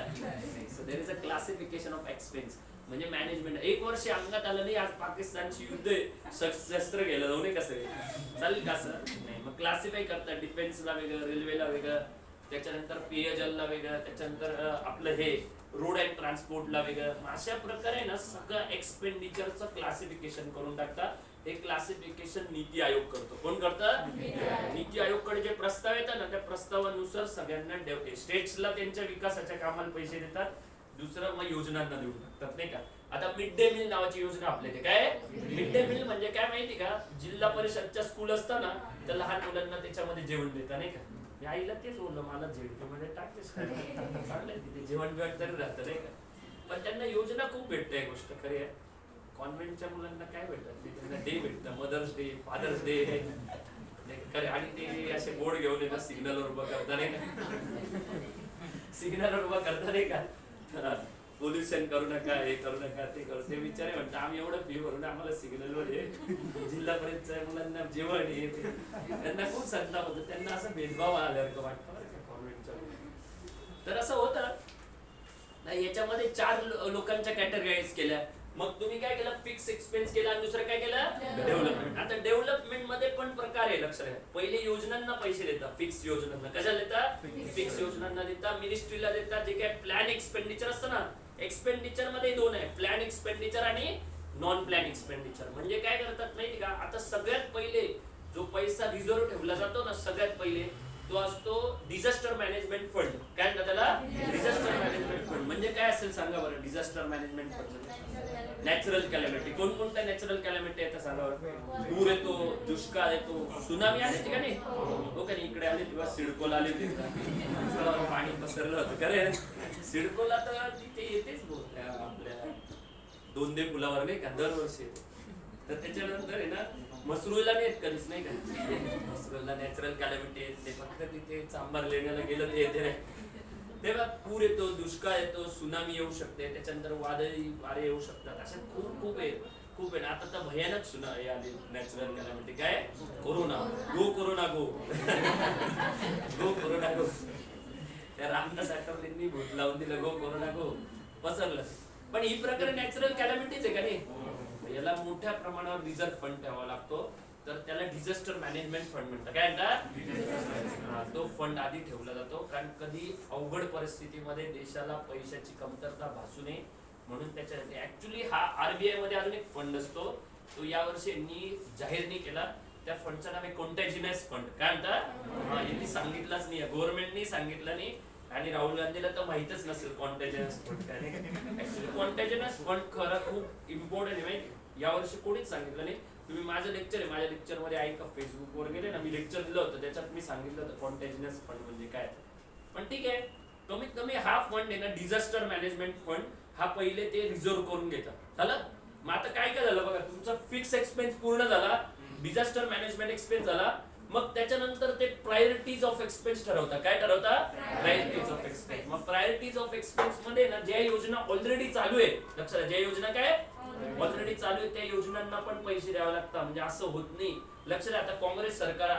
There is a classification of expense. म्हणजे मॅनेजमेंट. एक वर्ष अंगात आलं नाही, आज पाकिस्तानची युद्ध शस्त्र गेलं जाऊ नये कसं चालेल का सर. नाही, मग क्लासिफाय करतात. डिफेन्सला वेगळं, रेल्वेला वेगळं, त्याच्यानंतर पेयजलला वेगळं, त्याच्यानंतर आपलं हे रोड अँड ट्रान्सपोर्टला वेगळं. अशा प्रकारे ना सगळं एक्सपेंडिचरचं क्लासिफिकेशन करून टाकतात. हे क्लासिफिकेशन नीती आयोग करतो. कोण करतं. नीती आयोगकडे जे प्रस्ताव येतात ना, त्या प्रस्तावानुसार सगळ्यांना स्टेट्सला त्यांच्या विकासाच्या कामाला पैसे देतात. दुसरं मग योजनांना देऊ टाकतात नाही का. आता मिड डे मिल नावाची योजना आपल्या इथे. काय मिड डे मिल म्हणजे काय माहिती का, जिल्हा परिषदच्या स्कूल असताना तर लहान मुलांना त्याच्यामध्ये जेवण देतात नाही का. मी आईला तेच बोललो, मला झेडपी मध्ये टाकतेस चांगलंय तिथे जेवण बिवण तरी राहतं नाही का. पण त्यांना योजना खूप भेटते. गोष्ट खरी आहे. कॉन्व्हेंटच्या मुलांना काय भेटतात, त्यांना डे भेटतं, मदर्स डे, फादर्स डे खरे. आणि ते असे बोर्ड घेऊन येतात, सिग्नलवर उभं करता नाही का, सिग्नलवर उभं करता नाही का, पोल्युशन करू नका, हे करू नका, ते करू. ते विचारे म्हणतात आम्ही एवढं फी भरून आम्हाला सिग्नलवर हे जिल्हा परिषदच्या मुलांना जेवण हे त्यांना खूप संताप होतं. त्यांना असं भेदभाव आल्यासारखं वाटतं बरं का कॉन्व्हेंटच्या. तर असं होतं. याच्यामध्ये 4 लोकांच्या कॅटेगराईज केल्या. मग तुम्ही काय केलं, फिक्स एक्सपेन्स केला आणि दुसरं काय केलं डेव्हलपमेंट. आता डेव्हलपमेंट मध्ये पण प्रकार आहे, लक्षात घ्या. पहिले योजनांना पैसे देतात, फिक्स योजनांना. कशाला देतात, फिक्स योजनांना देतात. मिनिस्ट्रीला देतात. जे काय प्लॅन एक्सपेंडिचर असतं ना, एक्सपेंडिचर मध्ये 2 आहे, प्लॅन एक्सपेंडिचर आणि नॉन प्लॅन एक्सपेंडिचर. म्हणजे काय करतात माहिती का, आता सगळ्यात पहिले जो पैसा रिझर्व्ह ठेवला जातो ना, सगळ्यात पहिले तो असतो डिझास्टर मॅनेजमेंट फंड. काय म्हणतात त्याला, डिझास्टर मॅनेजमेंट फंड. म्हणजे काय असेल सांगा बरं. Disaster management fund natural calamity. कोणकोणत्या नॅचरल कॅलॅमिटी येतात सांगा बरं. पूर येतो, दुष्काळ येतो, सुनामी आली होती का नाही, हो का नाही, इकडे आले तेव्हा सिडकोला आले होते, पाणी पसरलं होतं. खरे सिडकोला तर तिथे येतेच आपल्या दोंदे पुलावर नाही का, दरवर्षी येते. तर त्याच्यानंतर आहे ना मसरूळला नाही येत कधीच नाही का. मसरूळला नॅचरल कॅलॅमिटी येते, फक्त तिथे चांबार लेण्याला गेलं ते येते नाही. तेव्हा पूर येतो, दुष्काळ येतो, सुनामी येऊ शकते, त्याच्यानंतर वादळी वारे येऊ शकतात, असे खूप खूप आहे. खूप आहे. आता तर भयानक सुनामी आली, नॅचरल कॅलॅमिटी. काय? कोरोना. गो कोरोना गो. गो कोरोना गो. त्या रामदास आठवलेंनी भूत लावून दिलं, गो कोरोना गो, पसरलं. पण ही प्रकारे नॅचरल कॅलॅमिटीज आहे का नाही? याला मोठ्या प्रमाणावर रिझर्व्ह फंड ठेवावा लागतो, तर त्याला डिझास्टर मॅनेजमेंट फंड म्हणतात. काय म्हणतात? तो फंड आधी ठेवला जातो, कारण कधी अवघड परिस्थितीमध्ये देशाला पैशाची कमतरता भासू नये म्हणून त्याच्यासाठी. ऍक्च्युली हा आरबीआय मध्ये अजून एक फंड असतो, तो यावर्षी यांनी जाहीर नाही केला. त्या फंडचं नाव आहे कॉन्टॅजिनस फंड. काय म्हणतात? यांनी सांगितलंच नाही, गव्हर्नमेंटनी सांगितलं नाही, आणि राहुल गांधीला तर माहितच नसेल कॉन्टॅजिनस फंड काय. ऍक्च्युली कॉन्टॅजिनस फंड खरं खूप इम्पॉर्टंट आहे माहिती. यावर्षी कोणीच सांगितलं नाही. तुम्ही माझं लेक्चर आहे, माझ्या लेक्चर मध्ये ऐका, फेसबुकवर गेले ना, मी लेक्चर दिलं होतं, त्याच्यात मी सांगितलं होतं कॉन्टॅजिनस फंड म्हणजे काय. पण ठीक आहे, कमीत कमी हा फंड आहे ना, डिझास्टर मॅनेजमेंट फंड, हा पहिले ते रिझर्व्ह करून घेतात. झालं? मग आता काय काय झालं बघा, तुमचा फिक्स एक्सपेन्स पूर्ण झाला, डिझास्टर मॅनेजमेंट एक्सपेन्स झाला, मग त्याच्यानंतर ते प्रायोरिटीज ऑफ एक्सपेन्स ठरवतात. काय ठरवतात? Priorities of expense. मग प्रायोरिटीज ऑफ एक्सपेन्स मध्ये ना, ज्या योजना ऑलरेडी चालू आहे, लक्षात, ज्या योजना काय ऑलरेडी चालू आहे त्या योजनांना पण पैसे द्यावे लागतात. म्हणजे असं होत नाही. लक्षात, आता काँग्रेस सरकार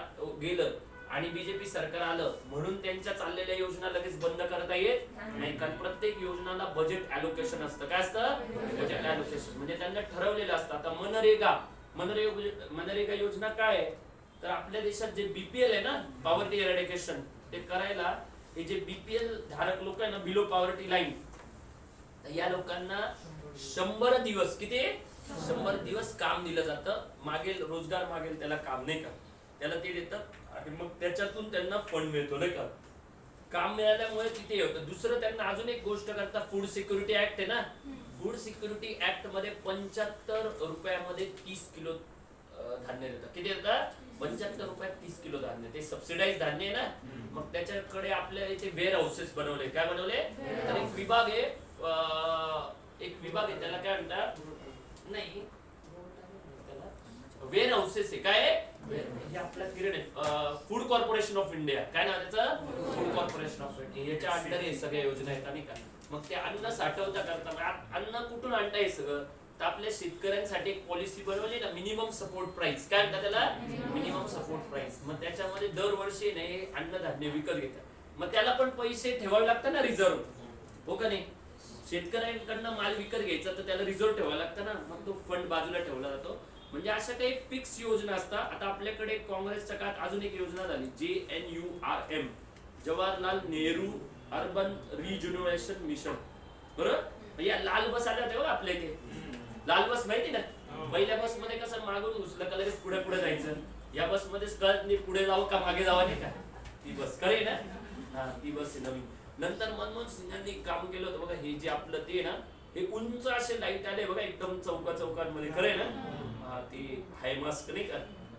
गेलं आणि बीजेपी सरकार आलं म्हणून त्यांच्या चाललेल्या योजना लगेच बंद करता येत नाही, कारण प्रत्येक योजनाला बजेट अलोकेशन असतं. काय असतं? Budget allocation. म्हणजे त्यांना ठरवलेलं असतं. आता मनरेगा योजना काय आहे, तर आपल्या देशात जे बीपीएल आहे ना, पॉवर्टी एरॅडिकेशन, ते करायला हे जे बीपीएल धारक लोक आहे ना, बिलो पॉवर्टी लाईन, तर या लोकांना 100 दिवस, किती 100 दिवस काम दिलं जातं. मागेल रोजगार मागेल त्याला काम, नाही का, त्याला ते देतात आणि मग त्याच्यातून त्यांना फंड मिळतो, नाही का. काम मिळाल्यामुळे तिथे होतं. दुसरं त्यांना अजून एक गोष्ट करता, फूड सिक्युरिटी ऍक्ट आहे ना, फूड सिक्युरिटी ऍक्ट मध्ये 75 रुपयामध्ये 30 किलो धान्य देतात. किती देतात? 75 रुपयात 30 किलो धान्य. ते सबसिडाइज धान्य आहे ना. मग त्याच्याकडे आपल्या इथे वेअर हाऊसेस बनवले. काय बनवले? तर एक विभाग आहे, त्याला काय म्हणतात, नाही वेअर हाऊसेस आहे. काय हे आपल्या किरण आहे, फूड कॉर्पोरेशन ऑफ इंडिया. काय नाव त्याचं? Food corporation of India. याच्या अंडर हे सगळ्या योजना आहेत नाही का. मग ते अन्न साठवता करता, अन्न कुठून आणता हे सगळं, तर आपल्या शेतकऱ्यांसाठी एक पॉलिसी बनवली ना, मिनिमम सपोर्ट प्राइस. काय म्हणतात त्याला? Minimum support price. मग त्याच्यामध्ये दरवर्षी नाही अन्नधान्य विकत घेतात. मग त्याला पण पैसे ठेवावे लागतात ना, रिझर्व्ह, हो का नाही. शेतकऱ्यांकडनं माल विकत घ्यायचा तर त्याला रिझर्व्ह ठेवावा लागतं ना, मग तो फंड बाजूला ठेवला जातो. म्हणजे अशा काही फिक्स योजना असतात. आता आपल्याकडे काँग्रेसच्या काळात अजून एक योजना झाली, JNURM, Jawaharlal Nehru urban rejuvenation mission. बरोबर? या लाल बस आल्या होत्या आपल्या इथे. लाल बस माहिती ना, पहिल्या बस मध्ये कसं मागून घुसलं का लगेच पुढे पुढे जायचं. या बस मध्ये कळत नाही पुढे जावं का मागे जावं, नाही का. ती बस खरे ना, हा ती बस आहे नवीन. नंतर मनमोहन सिंगांनी काम केलं होतं बघा, हे जे आपलं ते ना, हे उंच असे लाईट आले बघा, एकदम चौकांमध्ये. खरंय ना. हा ते हायमास्क नाही का,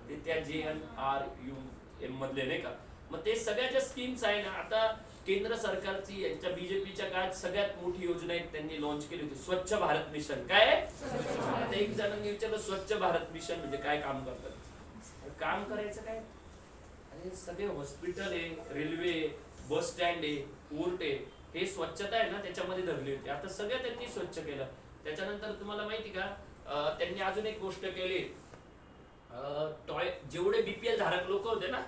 ते त्या JNRUM मधले नाही का. मग ते सगळ्या ज्या स्कीम्स आहे ना, आता केंद्र सरकारची यांच्या बीजेपीच्या काळात सगळ्यात मोठी योजना एक त्यांनी लॉन्च केली होती, स्वच्छ भारत मिशन. काय? आता एक जणांनी विचारलं, स्वच्छ भारत मिशन म्हणजे काय काम करतात? काम करायचं काय, अरे सगळे हॉस्पिटल आहे, रेल्वे, बस स्टँड आहे, पोर्ट आहे, हे स्वच्छता आहे ना त्याच्यामध्ये धरली होती. आता सगळं त्यांनी स्वच्छ केलं. त्याच्यानंतर तुम्हाला माहिती का, त्यांनी अजून एक गोष्ट केली, जेवढे बीपीएल धारक लोक होते ना,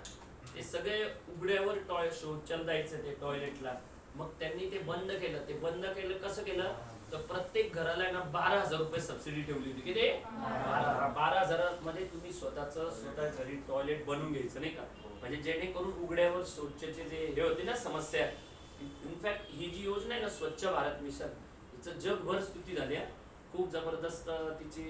ते सगळे उघड्यावर शौचालय जायचं ते टॉयलेटला. मग त्यांनी ते बंद केलं. ते बंद केलं कसं केलं, तर प्रत्येक घराला ना 12,000 रुपये सबसिडी ठेवली होती. किती? 12,000 मध्ये तुम्ही स्वतः घरी टॉयलेट बनवून घ्यायचं, नाही का. म्हणजे जेणेकरून उघड्यावर शौचाचे जे हे होते ना समस्या. इनफॅक्ट ही जी योजना आहे ना, स्वच्छ भारत मिशन, हिचं जगभर स्तुती झाली. खूप जबरदस्त तिची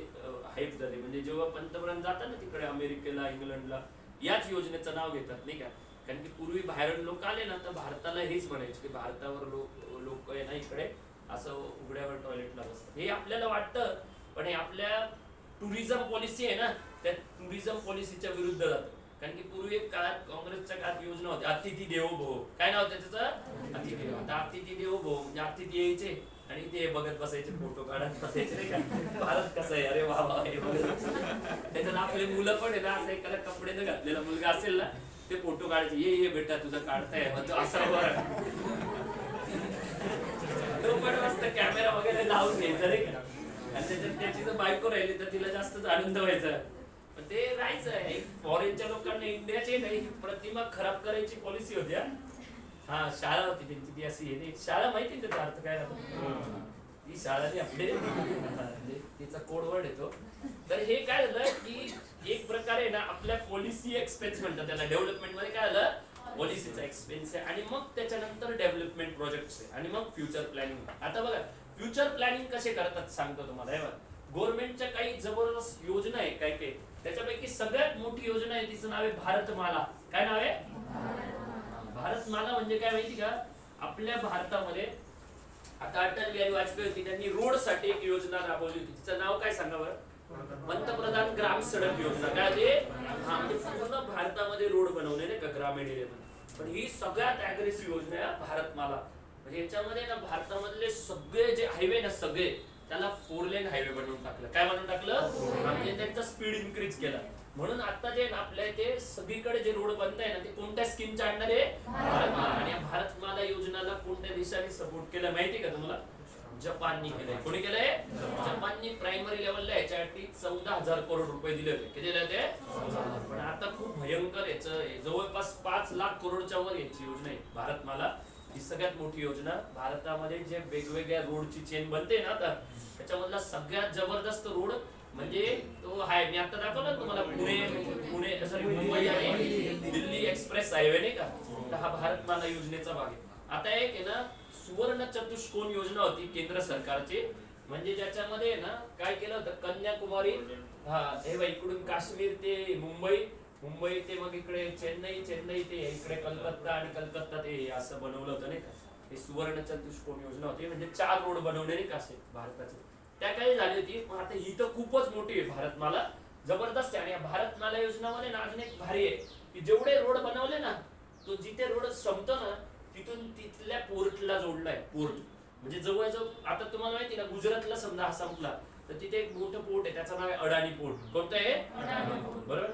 हाईप झाली. म्हणजे जेव्हा पंतप्रधान जातात ना तिकडे अमेरिकेला, इंग्लंडला, याच योजनेचं नाव घेतात, नाही का. कारण की पूर्वी बाहेरून लोक आले ना, तर भारताला हेच म्हणायचे की भारतावर लोक आहे ना इकडे असं उघड्यावर टॉयलेटला बसतात. हे आपल्याला वाटतं, पण हे आपल्या टुरिझम पॉलिसी आहे ना, त्या टुरिझम पॉलिसीच्या विरुद्ध जातं. कारण की पूर्वी काळात, काँग्रेसच्या काळात योजना होती, अतिथी देवो भव. काय नाव त्याचं? अतिथी देवो. आता अतिथी देवो भव म्हणजे अतिथी यायचे आणि ते बघत बसायचे, फोटो काढत बसायचे, नाही का. भारत कसं आहे, अरे वा वा, हे बघत. त्याच्यात आपले मुलं पण आहे ना, असं एखादा कपडे न घातलेला मुलगा असेल ना, ते फोटो काढायचे, ये बेटा तुझं काढताय, असा तो पण मस्त कॅमेरा वगैरे लावून घ्यायचा नाही का, आणि त्याच्यात त्याची जर बायको राहिली तर तिला जास्तच आनंद व्हायचा. पण ते राहायचं. फॉरेनच्या लोकांना इंडियाची नाही प्रतिमा खराब करायची पॉलिसी होती. हा शाळा होती त्यांची ती अशी आहे. शाळा माहिती त्याचा अर्थ काय राहतो, ती शाळा नाही आपले तिचा कोडवर्ड येतो. तर हे काय झालं की एक प्रकारे ना आपल्या पॉलिसी एक्सपेन्स म्हणतात त्याला. डेव्हलपमेंट मध्ये काय झालं, पॉलिसीचा एक्सपेन्स आहे, आणि मग त्याच्यानंतर डेव्हलपमेंट प्रोजेक्ट्स आहे, आणि मग फ्युचर प्लॅनिंग. आता बघा फ्युचर प्लॅनिंग कसे करतात सांगतो तुम्हाला. हे बघा गव्हर्नमेंटच्या काही जबरदस्त योजना आहे काय काय, त्याच्यापैकी सगळ्यात मोठी योजना आहे तिचं नाव आहे भारतमाला. काय नाव आहे, भारतमाला. म्हणजे काय माहिती का, आपल्या भारतामध्ये आता अटल बिहारी वाजपेयी होती, त्यांनी रोड साठी एक योजना राबवली होती. तिचं नाव काय सांगा बरं, पंतप्रधान ग्राम सडक योजना. काय ते, हा म्हणजे पूर्ण भारतामध्ये रोड बनवणे नाही का ग्रामीण एरियामध्ये. पण ही सगळ्यात अग्रेसिव्ह योजना आहे भारतमाला. म्हणजे याच्यामध्ये ना भारतामधले सगळे जे हायवे ना सगळे त्याला 4 लेन हायवे बनवून टाकलं. काय बनवून टाकलं, म्हणजे त्यांचा स्पीड इन्क्रीज केला. म्हणून आता जे आपल्या इथे सगळीकडे जे रोड बनत आहे ना ते कोणत्या स्कीमच्या अंडर आहे, भारतमाला. आणि या भारतमाला योजनाला कोणत्या देशाने सपोर्ट केलं माहिती का तुम्हाला, जपाननी केलंय. कोणी केलंय, जपाननी. प्रायमरी लेवलला याच्यासाठी 14,000 करोड रुपये दिले होते. किती दिले ते, पण आता खूप भयंकर याचं जवळपास 5 लाख करोडच्या वर याची योजना आहे भारतमाला. ही सगळ्यात मोठी योजना. भारतामध्ये जे वेगवेगळ्या रोडची चेन बनते ना आता, त्याच्यामधला सगळ्यात जबरदस्त रोड म्हणजे तो आहे. मी आता दाखवलं तुम्हाला पुणे सॉरी मुंबई आणि दिल्ली एक्सप्रेस हायवे नाही का, तर हा भारतमाला योजनेचा भाग आहे. आता एक आहे ना सुवर्ण चतुष्कोन योजना होती केंद्र सरकारची. म्हणजे ज्याच्यामध्ये ना काय केलं होतं, कन्याकुमारी, हा हे बघा इकडून काश्मीर ते मुंबई ते मग इकडे चेन्नई ते इकडे कलकत्ता, आणि कलकत्ता ते असं बनवलं होतं नाही का. हे सुवर्ण चतुष्कोन योजना होती. म्हणजे 4 रोड बनवले नाही का असे भारताचे. त्या काही झाली होती. पण आता ही तर खूपच मोठी आहे भारतमाला, जबरदस्त आहे. आणि या भारतमाला योजनामध्ये ना अजून एक भारी आहे की जेवढे रोड बनवले ना, तो जिथे रोड संपतो ना तिथून तिथल्या पोर्टला जोडलाय. पोर्ट म्हणजे जवळजवळ आता तुम्हाला माहिती ना, गुजरातला समजा हा संपला तर तिथे एक मोठं पोर्ट आहे, त्याचं नाव आहे अडाणी पोर्ट. कोणतं आहे, बरोबर,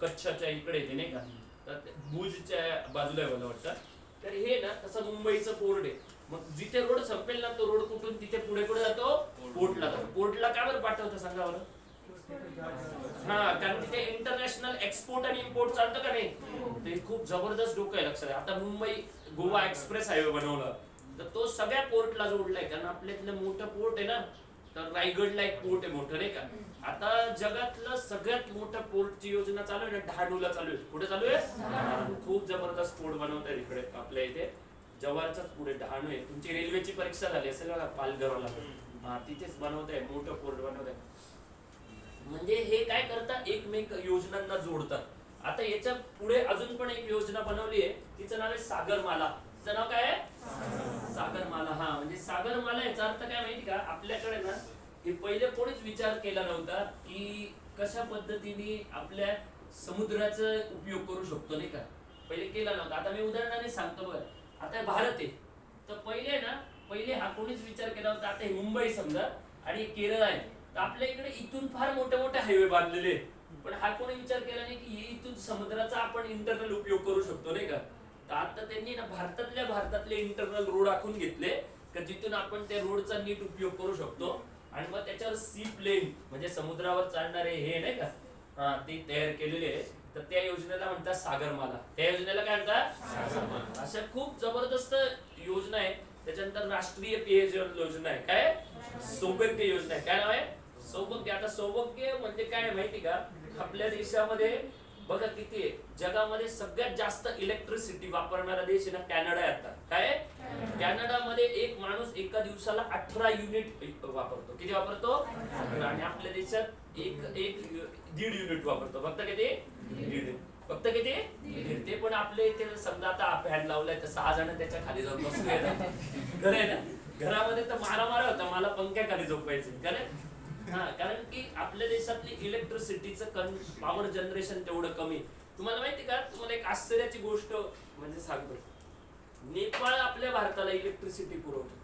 कच्छच्या इकडे येते नाही का, तर भुजच्या बाजूला आहे मला वाटतं. तर हे ना तसं मुंबईचं पोर्ट आहे. मग जिथे रोड संपेल ना तो रोड कुठून तिथे पुढे जातो, पोर्टला जातो. पोर्टला का बरं पाठवतं सांगा बरं, हा कारण तिथे इंटरनॅशनल एक्सपोर्ट आणि इम्पोर्ट चालतं का नाही. ते खूप जबरदस्त डोकं आहे लक्षात. आता मुंबई गोवा एक्सप्रेस हायवे बनवलं तर तो सगळ्या पोर्टला जोडलाय. कारण आपल्यातलं मोठं पोर्ट आहे ना, तर रायगडला एक पोर्ट आहे मोठं नाही का. आता जगातलं सगळ्यात मोठं पोर्टची योजना चालू आहे ना, डहाणूला चालू आहे. कुठे चालू आहे, खूप जबरदस्त पोर्ट बनवत आहे इकडे आपल्या इथे. जव्हारच्याच पुढे डहाणू आहे. तुमची रेल्वेची परीक्षा झाली असेल बघा पालघरला, हा तिथेच बनवत आहे, मोठं पोर्ट बनवत आहे. म्हणजे हे काय करतात, एकमेक योजनांना जोडतात. आता याच्या पुढे अजून पण एक योजना बनवली आहे, तिचं नाव आहे सागरमाला. तिचं नाव काय आहे, सागरमाला. हा म्हणजे सागरमाला याचा अर्थ काय माहिती का, आपल्याकडे ना हे पहिले कोणीच विचार केला नव्हता की कशा पद्धतीने आपल्या समुद्राचा उपयोग करू शकतो नाही का, पहिले केला नव्हता. आता मी उदाहरणाने सांगतो बघा. आता भारत आहे तर पहिले हा कोणीच विचार केला होता. आता हे मुंबई समजा आणि केरळ आहे, तर आपल्या इकडे इथून फार मोठे मोठे हायवे बांधलेले, पण हा कोणी विचार केला नाही की इथून समुद्राचा आपण इंटरनल उपयोग करू शकतो नाही का. तर आता त्यांनी ना भारतातले इंटरनल रोड आखून घेतले का जिथून आपण त्या रोडचा नीट उपयोग करू शकतो. आणि मग त्याच्यावर सी प्लेन म्हणजे समुद्रावर चालणारे हे नाही का, हा ते तयार केलेले आहे. तर त्या योजनेला म्हणतात सागरमाला. त्या योजनेला काय म्हणतात, अशा खूप जबरदस्त योजना आहे. त्याच्यानंतर राष्ट्रीय पेयजल योजना आहे, काय सौभाग्य योजना आहे. काय नाव आहे, सौभाग्य. आता सौभाग्य म्हणजे काय माहिती का, आपल्या देशामध्ये बघा किती आहे, जगामध्ये सगळ्यात जास्त इलेक्ट्रिसिटी वापरणारा देश आहे ना कॅनडा आहे. आता काय, कॅनडामध्ये एक माणूस एका दिवसाला 18 युनिट वापरतो. किती वापरतो, आणि आपल्या देशात एक 1.5 युनिट वापरतो. फक्त किती, फक्त किती, ते पण आपले इथे समजा आता फॅन लावलाय तर 6 जण त्याच्या खाली जाऊन बसले. खरं आहे ना, घरामध्ये तर मारा होता, मला पंख्याखाली झोपायचं खरं. हा कारण की आपल्या देशातली इलेक्ट्रिसिटीचं पॉवर जनरेशन तेवढं कमी. तुम्हाला माहिती का, तुम्हाला एक आश्चर्याची गोष्ट म्हणजे सांगतो, नेपाळ आपल्या भारताला इलेक्ट्रिसिटी पुरवतो.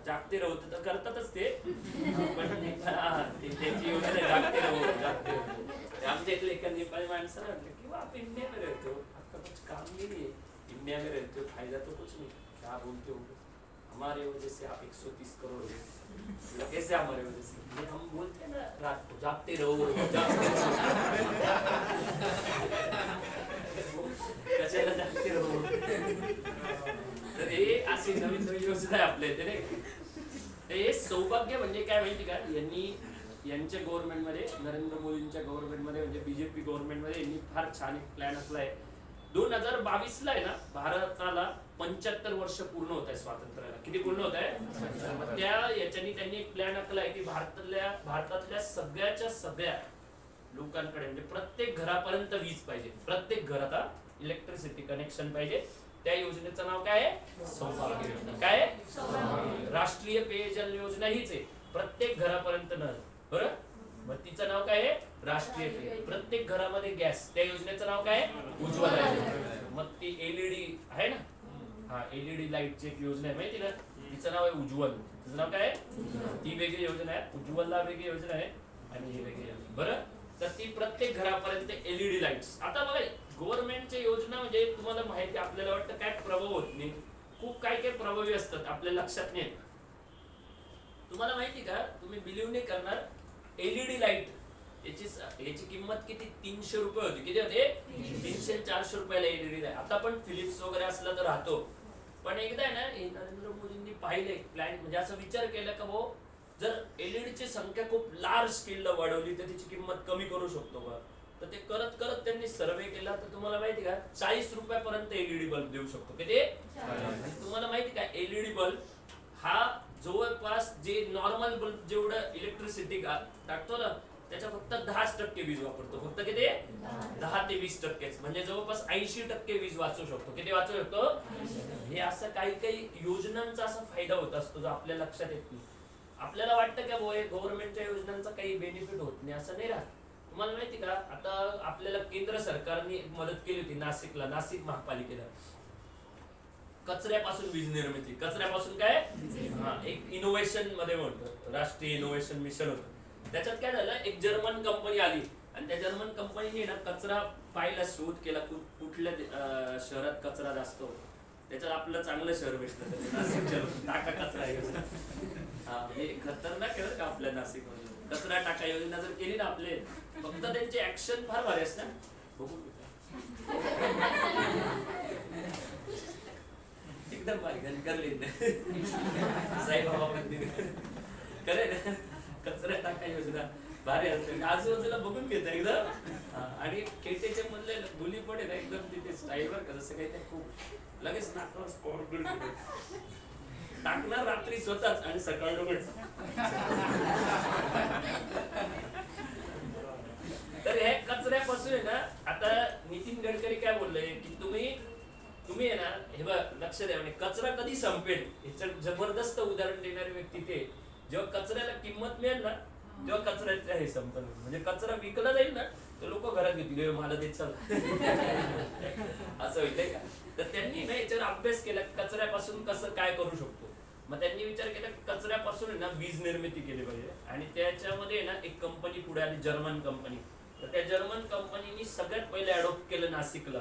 जागते राहू तर करतातच ते, पण त्यांची योजना जागते राहू. आमच्या इथले एका नेपाळी माणसाला म्हटलं की आप इंडिया में रहते हो, आपका कुछ काम नहीं है, इंडिया में रहते हो, फायदा तो कुछ नहीं, क्या बोलते हो. हमारे वजह से आप 130 करोड़ हो गए। कैसे हमारे वजह से? हम बोलते हैं ना रात को जागते रहो कशाला जागते रहो। तर हे अशी नवीन नवीन योजना आहे आपल्या इथे नाही। हे सौभाग्य म्हणजे काय माहिती का, यांच्या गव्हर्नमेंटमध्ये, नरेंद्र मोदींच्या गव्हर्नमेंटमध्ये म्हणजे बीजेपी गव्हर्नमेंटमध्ये यांनी फार छान एक प्लॅन आखलाय। 2022 ला आहे ना भारताला 75 वर्ष पूर्ण होत आहे स्वातंत्र्याला। किती पूर्ण होत आहे? त्या याच्यानी त्यांनी एक प्लॅन आखलाय की भारतातल्या सगळ्या लोकांकडे म्हणजे प्रत्येक घरापर्यंत वीज पाहिजे, प्रत्येक घरात इलेक्ट्रिसिटी कनेक्शन पाहिजे। त्या योजनेचं नाव काय आहे? सौभाग्य योजना। काय आहे? राष्ट्रीय पेयजल योजना हीच आहे, प्रत्येक घरापर्यंत नळ। बरं, मग तिचं नाव काय आहे? राष्ट्रीय पेय। प्रत्येक घरामध्ये गॅस, त्या योजनेचं नाव काय आहे? उज्ज्वला योजना। मग ती एलईडी आहे ना, हा एलईडी लाईटची एक योजना आहे माहिती ना, तिचं नाव आहे उज्ज्वल। तिचं नाव काय आहे? ती वेगळी योजना आहे, उज्ज्वलला वेगळी योजना आहे आणि ही वेगळी योजना। बरं, तर ती प्रत्येक घरापर्यंत एलईडी लाईट्स। आता बघा गव्हर्नमेंटच्या योजना म्हणजे तुम्हाला माहिती, आपल्याला वाटतं काय प्रभाव होत नाही, खूप काय काय प्रभावी असतात आपल्या लक्षात नाही। तुम्हाला माहिती का, तुम्ही बिलीव्ह नाही करणार, एलईडी लाईट याची किंमत किती? 300 रुपये होती। किती होते? 300-400 रुपयाला एलईडी लाईट। आता पण फिलिप्स वगैरे असला तर राहतो, पण एकदा आहे ना नरेंद्र मोदींनी पाहिले प्लॅन, म्हणजे असा विचार केला का भाऊ जर एलईडीची संख्या खूप लार्ज स्केलला वाढवली तर तिची किंमत कमी करू शकतो का? तर ते करत करत त्यांनी सर्वे केला, तर तुम्हाला माहिती का 40 रुपयापर्यंत एलईडी बल्ब देऊ शकतो। किती? आणि तुम्हाला माहिती का एलईडी बल्ब हा जवळपास जे नॉर्मल बल्ब जेवढं इलेक्ट्रिसिटी टाकतो ना त्याच्या फक्त 10% वीज वापरतो। फक्त किती? 10 ते 20%, म्हणजे जवळपास 80% वीज वाचू शकतो। किती वाचू शकतो? हे असं काही काही योजनांचा असा फायदा होत असतो जो आपल्या लक्षात येत नाही। आपल्याला वाटतं का भाऊ गव्हर्नमेंटच्या योजनांचा काही बेनिफिट होत नाही, असं नाही राहत। तुम्हाला माहिती का, आता आपल्याला केंद्र सरकारने मदत केली होती नाशिकला, नाशिक महापालिकेला, कचऱ्यापासून वीज निर्मिती। कचऱ्यापासून काय? हा, एक इनोव्हेशन मध्ये म्हणतो, राष्ट्रीय इनोव्हेशन मिशन होतं। त्याच्यात काय झालं, एक जर्मन कंपनी आली आणि त्या जर्मन कंपनीने ना कचरा पाहायला शोध केला, कुठल्या शहरात कचरा जास्त होतो। त्याच्यात आपलं चांगलं शहर भेटलं, नाशिक शहर। टाका कचरा योजना, हा म्हणजे खतरनाक आहे का आपल्या नाशिक मध्ये कचरा टाका योजना जर केली ना आपले, फक्त त्यांची ऍक्शन फार भारी असते। बघू एकदम भारी करले साईबाबा मंदिर करे ना, कचरा टाका योजना भारी असते। आजूबाजूला बघून घेत एकदम, आणि केटेच्या मधले गुली पण आहे ना एकदम तिथे स्टाईलवर का, जसं काही ते खूप लगेच नाकावर टाकणार रात्री स्वतःच आणि सकाळ तर हे कचऱ्यापासून आहे ना, आता नितीन गडकरी काय बोलले की तुम्ही आहे ना, हे बघ लक्ष द्या, म्हणजे कचरा कधी संपेल याचं जबरदस्त उदाहरण देणारी व्यक्ती ते, जेव्हा कचऱ्याला किंमत मिळेल ना तेव्हा कचऱ्याच्या हे संपेल। म्हणजे कचरा विकला जाईल ना तर लोक घरात घेतील, मला देत चल असं होईल का? तर त्यांनी ना याच्यावर अभ्यास केला, कचऱ्यापासून कसं काय करू शकतो। मग त्यांनी विचार केला की कचऱ्यापासून ना वीज निर्मिती केली पाहिजे, आणि त्याच्यामध्ये ना एक कंपनी पुढे आली, जर्मन कंपनी। तर त्या जर्मन कंपनीने सगळ्यात पहिले अडॉप्ट केलं नाशिकला।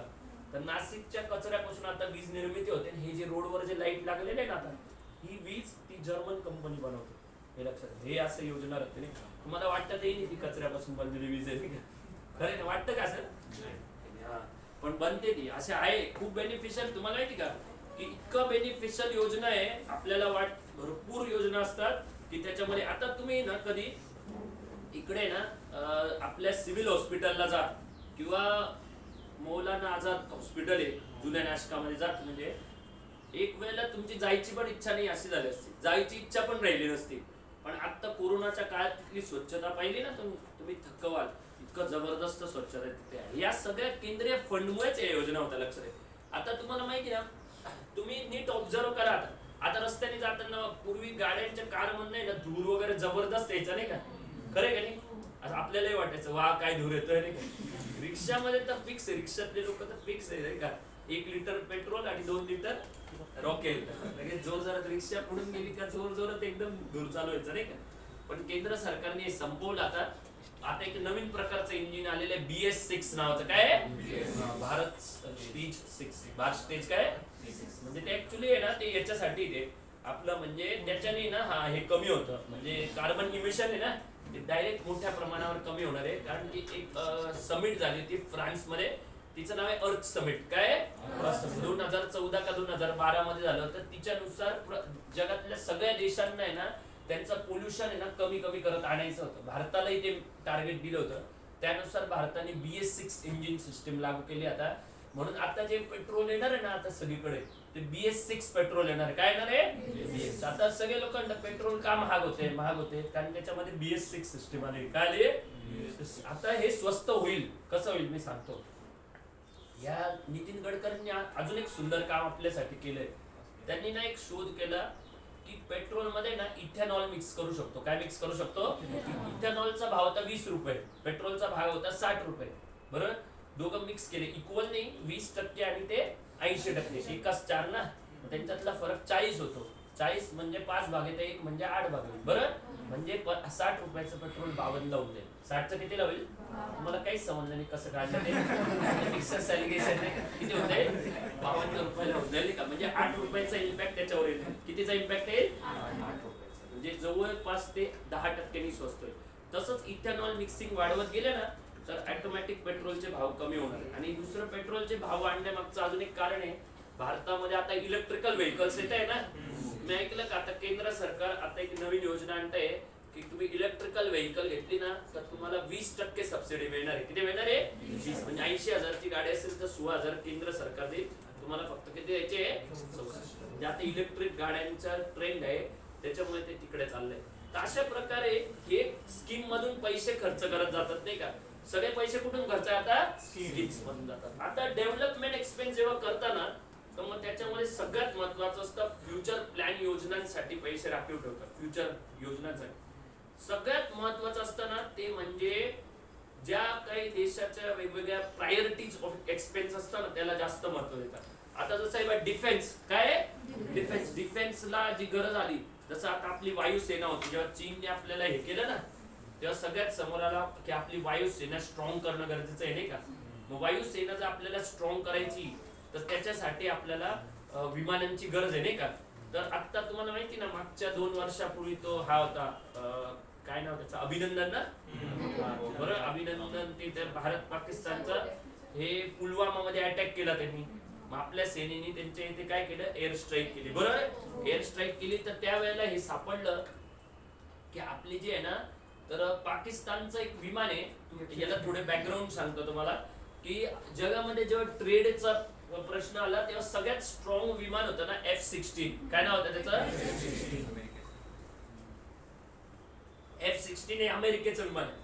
तर नाशिकच्या कचऱ्यापासून आता वीज निर्मिती होते। हे जे रोडवर जे लाईट लागलेले आहे ना, आता ही वीज ती जर्मन कंपनी बनवते, हे लक्षात। हे असं योजना राहते नाही, तुम्हाला वाटतं ते नाही ती कचऱ्यापासून बनलेली वीज आहे का? खरं ना, वाटतं का असं? पण बनते ती, असे आहे खूप बेनिफिशियल। तुम्हाला माहिती का की इतकं बेनिफिशियल योजना आहे आपल्याला, भरपूर योजना असतात की त्याच्यामध्ये। आता तुम्ही ना कधी इकडे ना आपल्या सिव्हिल हॉस्पिटलला जा, किंवा मौलाना आझाद हॉस्पिटल आहे जुन्या नाशकामध्ये जात, म्हणजे एक वेळेला तुमची जायची पण इच्छा नाही अशी झाली असती, जायची इच्छा पण राहिली नसती। पण आता कोरोनाच्या काळात तिथली स्वच्छता पाहिली ना तुम्ही थक्कवाल, इतकं जबरदस्त स्वच्छता तिथे। या सगळ्या केंद्रीय फंडमुळेच या योजना होत्या, लक्षात आहे। आता तुम्हाला माहिती ना, तुम्ही नीट ऑब्झर्व करा, आता रस्त्याने जाताना पूर्वी गाड्यांच्या कार मध्ये ना धूर वगैरे जबरदस्त यायचा नाही का, खरं का नाही? आपल्यालाही वाटायचं वा काय धूर येतोय नाही का। रिक्षामध्ये तर फिक्स आहे, रिक्षातले लोक तर फिक्स आहे नाही का, 1 लिटर पेट्रोल आणि 2 लिटर रॉकेल, लगेच जोर जोरात रिक्षा पुढून गेली का जोर जोरात एकदम धूर चालू व्हायचं नाही का। पण केंद्र सरकारने संपवलं आता एक नवीन प्रकारचं इंजिन आलेलं आहे, BS6 नावाचं। काय? भारत स्टेज 6, भारत स्टेज काय 6, म्हणजे ते ऍक्च्युली आहे ना ते याच्यासाठी ते आपलं म्हणजे त्याच्याने ना हे कमी होतं, म्हणजे कार्बन इमिशन आहे ना ते डायरेक्ट मोठ्या प्रमाणावर कमी होणार आहे. कारण की एक समिट झाली होती फ्रान्समध्ये, तिचं नाव आहे अर्थ समिट. काय 2014 का 2012 मध्ये झालं होतं. तिच्यानुसार जगातल्या सगळ्या देशांना आहे ना त्यांचं पोल्युशन आहे ना कमी कमी करत आणायचं होतं. भारतालाही ते टार्गेट दिलं होतं. त्यानुसार भारताने BS6 इंजिन सिस्टीम लागू केली आता. म्हणून आता जे पेट्रोल येणार आहे ना आता सगळीकडे ते BS6 पेट्रोल येणार. काय येणार आहे BS. आता सगळे लोक पेट्रोल का महाग होते कारण त्याच्यामध्ये BS6 सिस्टीम आली. काय आली? आता हे स्वस्त होईल. कसं होईल मी सांगतो. या नितीन गडकरींनी अजून एक सुंदर काम आपल्यासाठी केलंय. त्यांनी ना एक शोध केला की पेट्रोल मध्ये ना इथेनॉल मिक्स करू शकतो. काय मिक्स करू शकतो? इथेनॉलचा भाव होता 20 रुपये, पेट्रोलचा भाव होता 60 रुपये. बरोबर, दोघं मिक्स केले इक्वल नाही, 20% आणि ते 80%. एकाच 4 ना, त्यांच्यातला फरक 40 होतो. 40 म्हणजे 5 भागेत 1 म्हणजे 8 भाग. बरं, म्हणजे 60 रुपयाचं पेट्रोल 52 लावून जाईल. 60चं किती लावेल? मला काहीच समजलं नाही कसं काढलं ते. फिक्सर सॅलिगेशन किती होते? 52 रुपयाला होऊन जाईल का. म्हणजे 8 रुपयाचा इम्पॅक्ट त्याच्यावर येईल. कितीचा इम्पॅक्ट येईल? 8 रुपयाचा. म्हणजे जवळपास ते 10% स्वस्त होईल. तसंच इथेनॉल मिक्सिंग वाढवत गेले ना तर ऑटोमॅटिक पेट्रोलचे भाव कमी होणार. आणि दुसरं पेट्रोलचे भाव वाढण्यामागचं अजून एक कारण आहे, भारतामध्ये आता इलेक्ट्रिकल व्हेकल्स येत आहे ना. मी ऐकलं का आता केंद्र सरकार आता एक नवीन योजना आणतंय की तुम्ही इलेक्ट्रिकल व्हेकल घेतली ना तर तुम्हाला 20% सबसिडी मिळणार आहे. किती मिळणार आहे? 20. म्हणजे 80,000 ची गाडी असेल तर 16,000 केंद्र सरकार देईल तुम्हाला. फक्त किती द्यायचे? 16,000. म्हणजे आता इलेक्ट्रिक गाड्यांचा ट्रेंड आहे त्याच्यामुळे ते तिकडे चाललंय. तर अशा प्रकारे हे स्कीम मधून पैसे खर्च करत जातात नाही का. सगळे पैसे कुठून खर्च आता स्कीम्स मधून जातात. आता डेव्हलपमेंट एक्सपेन्स जेव्हा करताना तर मग त्याच्यामध्ये सगळ्यात महत्वाचं असतं फ्युचर प्लॅन योजनांसाठी पैसे राखीव ठेवतात. फ्युचर योजनांसाठी सगळ्यात महत्वाचं असतं ना ते म्हणजे ज्या काही देशाच्या वेगवेगळ्या प्रायोरिटीज ऑफ एक्सपेन्स असतात ना त्याला जास्त महत्व देतात. आता जसं आहे डिफेन्स. काय डिफेन्सला जी गरज आली, जसं आता आपली वायुसेना होती, जेव्हा चीनने आपल्याला हे केलं ना तेव्हा सगळ्यात समोर आला की आपली वायुसेना स्ट्रॉंग करणं गरजेचं आहे नाही का. मग वायुसेना जर आपल्याला स्ट्रॉंग करायची तर त्याच्यासाठी आपल्याला विमानांची गरज आहे नाही का. तर आता तुम्हाला माहिती ना मागच्या 2 वर्षापूर्वी तो हा होता काय नाव त्याचं, अभिनंदन ना. बरं, अभिनंदन ते भारत पाकिस्तानचा हे पुलवामा मध्ये अटॅक केला त्यांनी. मग आपल्या सेनेने त्यांच्या इथे काय केलं, एअर स्ट्राईक केली. बरोबर, एअर स्ट्राईक केली. तर त्यावेळेला हे सापडलं की आपली जी आहे ना तर पाकिस्तानचं एक विमान आहे. याला थोडे बॅकग्राऊंड सांगतो तुम्हाला की जगामध्ये जेव्हा ट्रेडचा प्रश्न आला तेव्हा सगळ्यात स्ट्रॉंग विमान होतं ना F-16. काय नाव होतं त्याचं? F-16 हे अमेरिकेचं विमान आहे.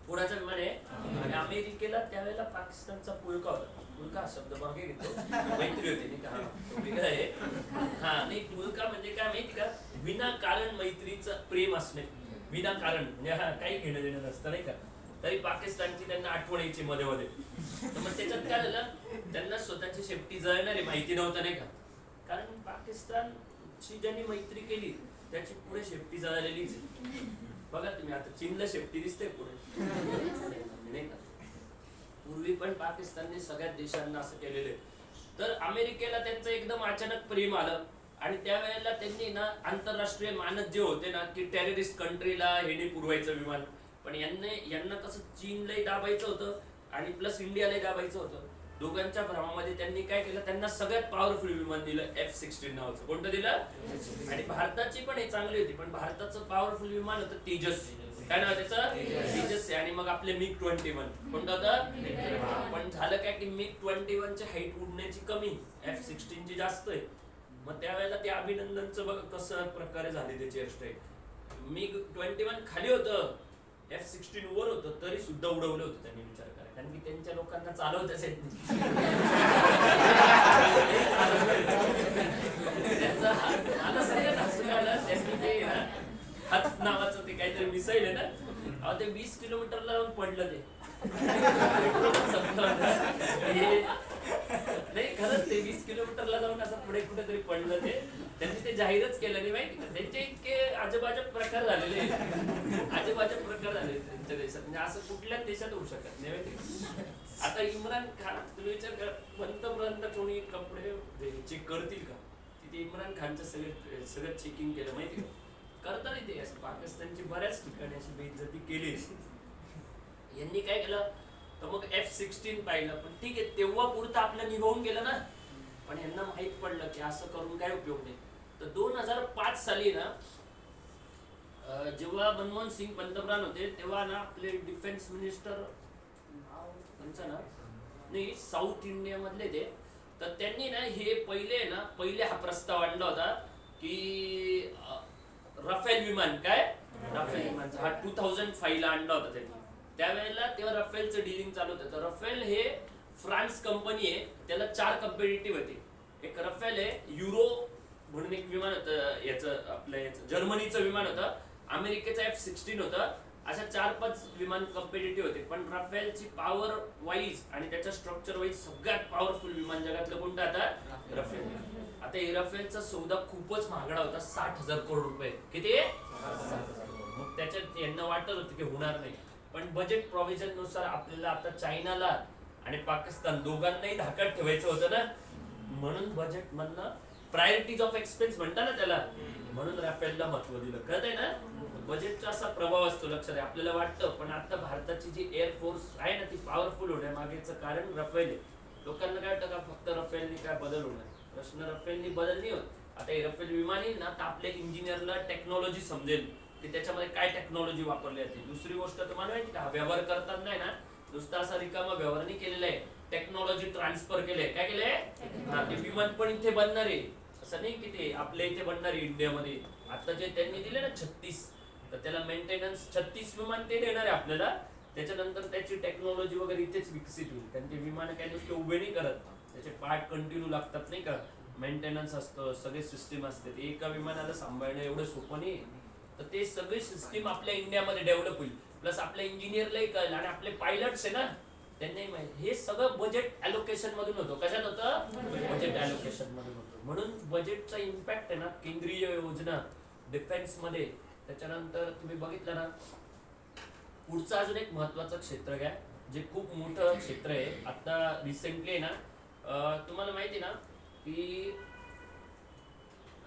पुण्याचं विमान आहे. आणि अमेरिकेला त्यावेळेला पाकिस्तानचा पुलका होता. पुलका हा शब्द मागे घेतो, मैत्री होती नाही का. हा नाही, पुलका म्हणजे काय माहिती का, विनाकारण मैत्रीचं प्रेम असणे. विनाकारण म्हणजे काही घेणं देणं नसतं नाही का. तरी पाकिस्तानची त्यांना आठवण यायची मध्ये मध्ये. तर मग त्याच्यात काय झालं, त्यांना स्वतःची शेपटी जळणारी माहिती नव्हतं नाही का. कारण पाकिस्तानची ज्यांनी मैत्री केली त्याची पुढे शेपटी जळलेलीच आहे. बघा तुम्ही आता चीनला शेपटी दिसते पुढे नाही का. पूर्वी पण पाकिस्तानने सगळ्याच देशांना असं केलेलं आहे. तर अमेरिकेला त्यांचं एकदम अचानक प्रेम आलं आणि त्यावेळेला त्यांनी ना आंतरराष्ट्रीय मानक जे होते ना की टेररिस्ट कंट्रीला हेने पुरवायचं विमान, पण यांना कसं चीनलाही दाबायचं होतं आणि प्लस इंडियालाही दाबायचं होतं. दोघांच्या भ्रमामध्ये त्यांनी काय केलं, त्यांना सगळ्यात पॉवरफुल विमान दिलं F-16 नावाचं. कोणतं दिलं? आणि भारताची पण हे चांगली होती, पण भारताचं पॉवरफुल विमान होतं तेजस. काय नाव त्याचं? तेजस. आणि मग आपले MiG-21. कोणतं होतं? पण झालं काय की MiG-21 ची हाईट उडण्याची कमी, F-16 ची जास्त आहे. मग त्यावेळेला ते अभिनंदनचं बघ कसं प्रकारे झाले त्याचे एअरस्ट्राईक. MiG-21 खाली होतं, F-16 वर होतं, तरी सुद्धा उडवलं होतं त्यांनी. विचार करा, कारण की त्यांच्या लोकांना चालवताच येत नाही. मला सगळ्यात हसून आलं त्यांनी ते ना हात नावाचं ते काहीतरी मिसाईल आहे ना, ते 20 किलोमीटरला जाऊन पडलं ते. नाही खरंच ते 20 किलोमीटरला जाऊन असं पुढे कुठेतरी पडलं ते. त्यांनी ते जाहीरच केलं नाही माहिती का. त्यांचे इतके अजबाजब प्रकार झालेले, अजबाजब प्रकार झाले त्यांच्या देशात. म्हणजे असं कुठल्याच देशात होऊ शकत नाही माहिती. आता इम्रान खान, तुम्ही विचार करा, पंतप्रधान कोणी कपडे चेक करतील का? तिथे इम्रान खानचं सगळं चेकिंग केलं माहिती का. करतात ते असं पाकिस्तानची बऱ्याच ठिकाणी अशी बेइज्जती केली. यांनी काय केलं तर मग F-16 पाहिलं, पण ठीक आहे तेव्हा पुरतं आपलं निभावून गेलं ना. पण यांना माहित पडलं की असं करून काय उपयोग नाही. तर 2005 साली ना जेव्हा मनमोहन सिंग पंतप्रधान होते तेव्हा ना आपले डिफेन्स मिनिस्टर त्यांचं ना नाही साऊथ इंडिया मधले ते, तर त्यांनी ना हे पहिले हा प्रस्ताव आणला होता की राफेल विमान राफेल विमानचा हा 2005 ला आणला होता त्यांनी. त्यावेळेला तेव्हा राफेलचं डीलिंग चालू होतं. तर राफेल हे फ्रान्स कंपनी आहे, त्याला 4 कंपेटिटिव्ह होते. एक राफेल आहे, युरो म्हणून एक विमान होतं याचं जर्मनीचं विमान होतं, अमेरिकेचं F-16 होतं. अशा 4-5 विमान कंपेटिटिव्ह होते. पण राफेलची पॉवर वाईज आणि त्याच्या स्ट्रक्चर वाईज सगळ्यात पॉवरफुल विमान जगातलं कोणतं आता राफेल. आता हे राफेलचा सौदा खूपच महागडा होता, 60,000 करोड रुपये. किती? 60,000. मग त्याच्यात यांना वाटत होतं की होणार नाही. पण बजेट प्रोव्हिजन नुसार आपल्याला आता चायनाला आणि पाकिस्तान दोघांनाही धाकात ठेवायचं होतं ना, म्हणून बजेट मधनं प्रायोरिटीज ऑफ एक्सपेन्स म्हणता ना त्याला, म्हणून राफेलला महत्व दिलं. कळतंय ना, बजेटचा असा प्रभाव असतो लक्षात आहे. आपल्याला वाटतं पण आता भारताची जी एअरफोर्स आहे ना ती पॉवरफुल होण्यामागेचं कारण राफेल आहे. लोकांना काय वाटतं का फक्त राफेलनी काय बदल होणार, प्रश्न राफेलनी बदल नाही होत. आता हे राफेल विमान येईल ना तर आपल्या इंजिनियरला टेक्नॉलॉजी समजेल की त्याच्यामध्ये काय टेक्नॉलॉजी वापरली जाते. दुसरी गोष्ट तुम्हाला माहिती का, व्यवहार करतात नाही ना नुसता असा रिकामा व्यवहार नाही केलेला आहे, टेक्नॉलॉजी ट्रान्सफर केलंय. काय केलंय? ते विमान पण इथे बनणार आहे, असं नाही की ते आपल्या इथे बनणार आहे इंडियामध्ये. आता जे त्यांनी दिले ना 36, तर त्याला मेंटेनन्स 36 विमान ते देणार आहे आपल्याला. त्याच्यानंतर त्याची टेक्नॉलॉजी वगैरे इथेच विकसित होईल. कारण ते विमान काय नुसते उभे नाही करत, त्याचे पार्ट कंटिन्यू लागतात नाही का, मेंटेनन्स असतं, सगळे सिस्टीम असते. ते एका विमानाला सांभाळणं एवढं सोपं नाही. तर ते सगळे सिस्टीम आपल्या इंडियामध्ये डेव्हलप होईल. प्लस आपल्या इंजिनियरलाही कळलं आणि आपले पायलट्स आहे ना त्यांनाही माहिती. हे सगळं बजेट अलोकेशन मधून होतं. कशात होतं? बजेट अलोकेशन मधून होतं. म्हणून बजेटचा इम्पॅक्ट आहे ना केंद्रीय योजना डिफेन्स मध्ये. त्याच्यानंतर तुम्ही बघितलं ना पुढचं अजून एक महत्वाचं क्षेत्र घ्या जे खूप मोठं क्षेत्र आहे. आता रिसेंटली ना तुम्हाला माहिती ना की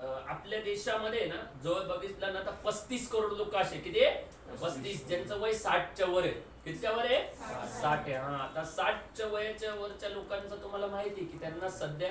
आपल्या देशामध्ये ना जवळ बघितलं ना तर 35 करोड लोक असे, किती? 35, ज्यांचं वय 60च्या वर आहे. कितीच्या वर आहे? 60 आहे. हा, आता 60च्या वयाच्या वरच्या लोकांचं तुम्हाला माहिती की त्यांना सध्या,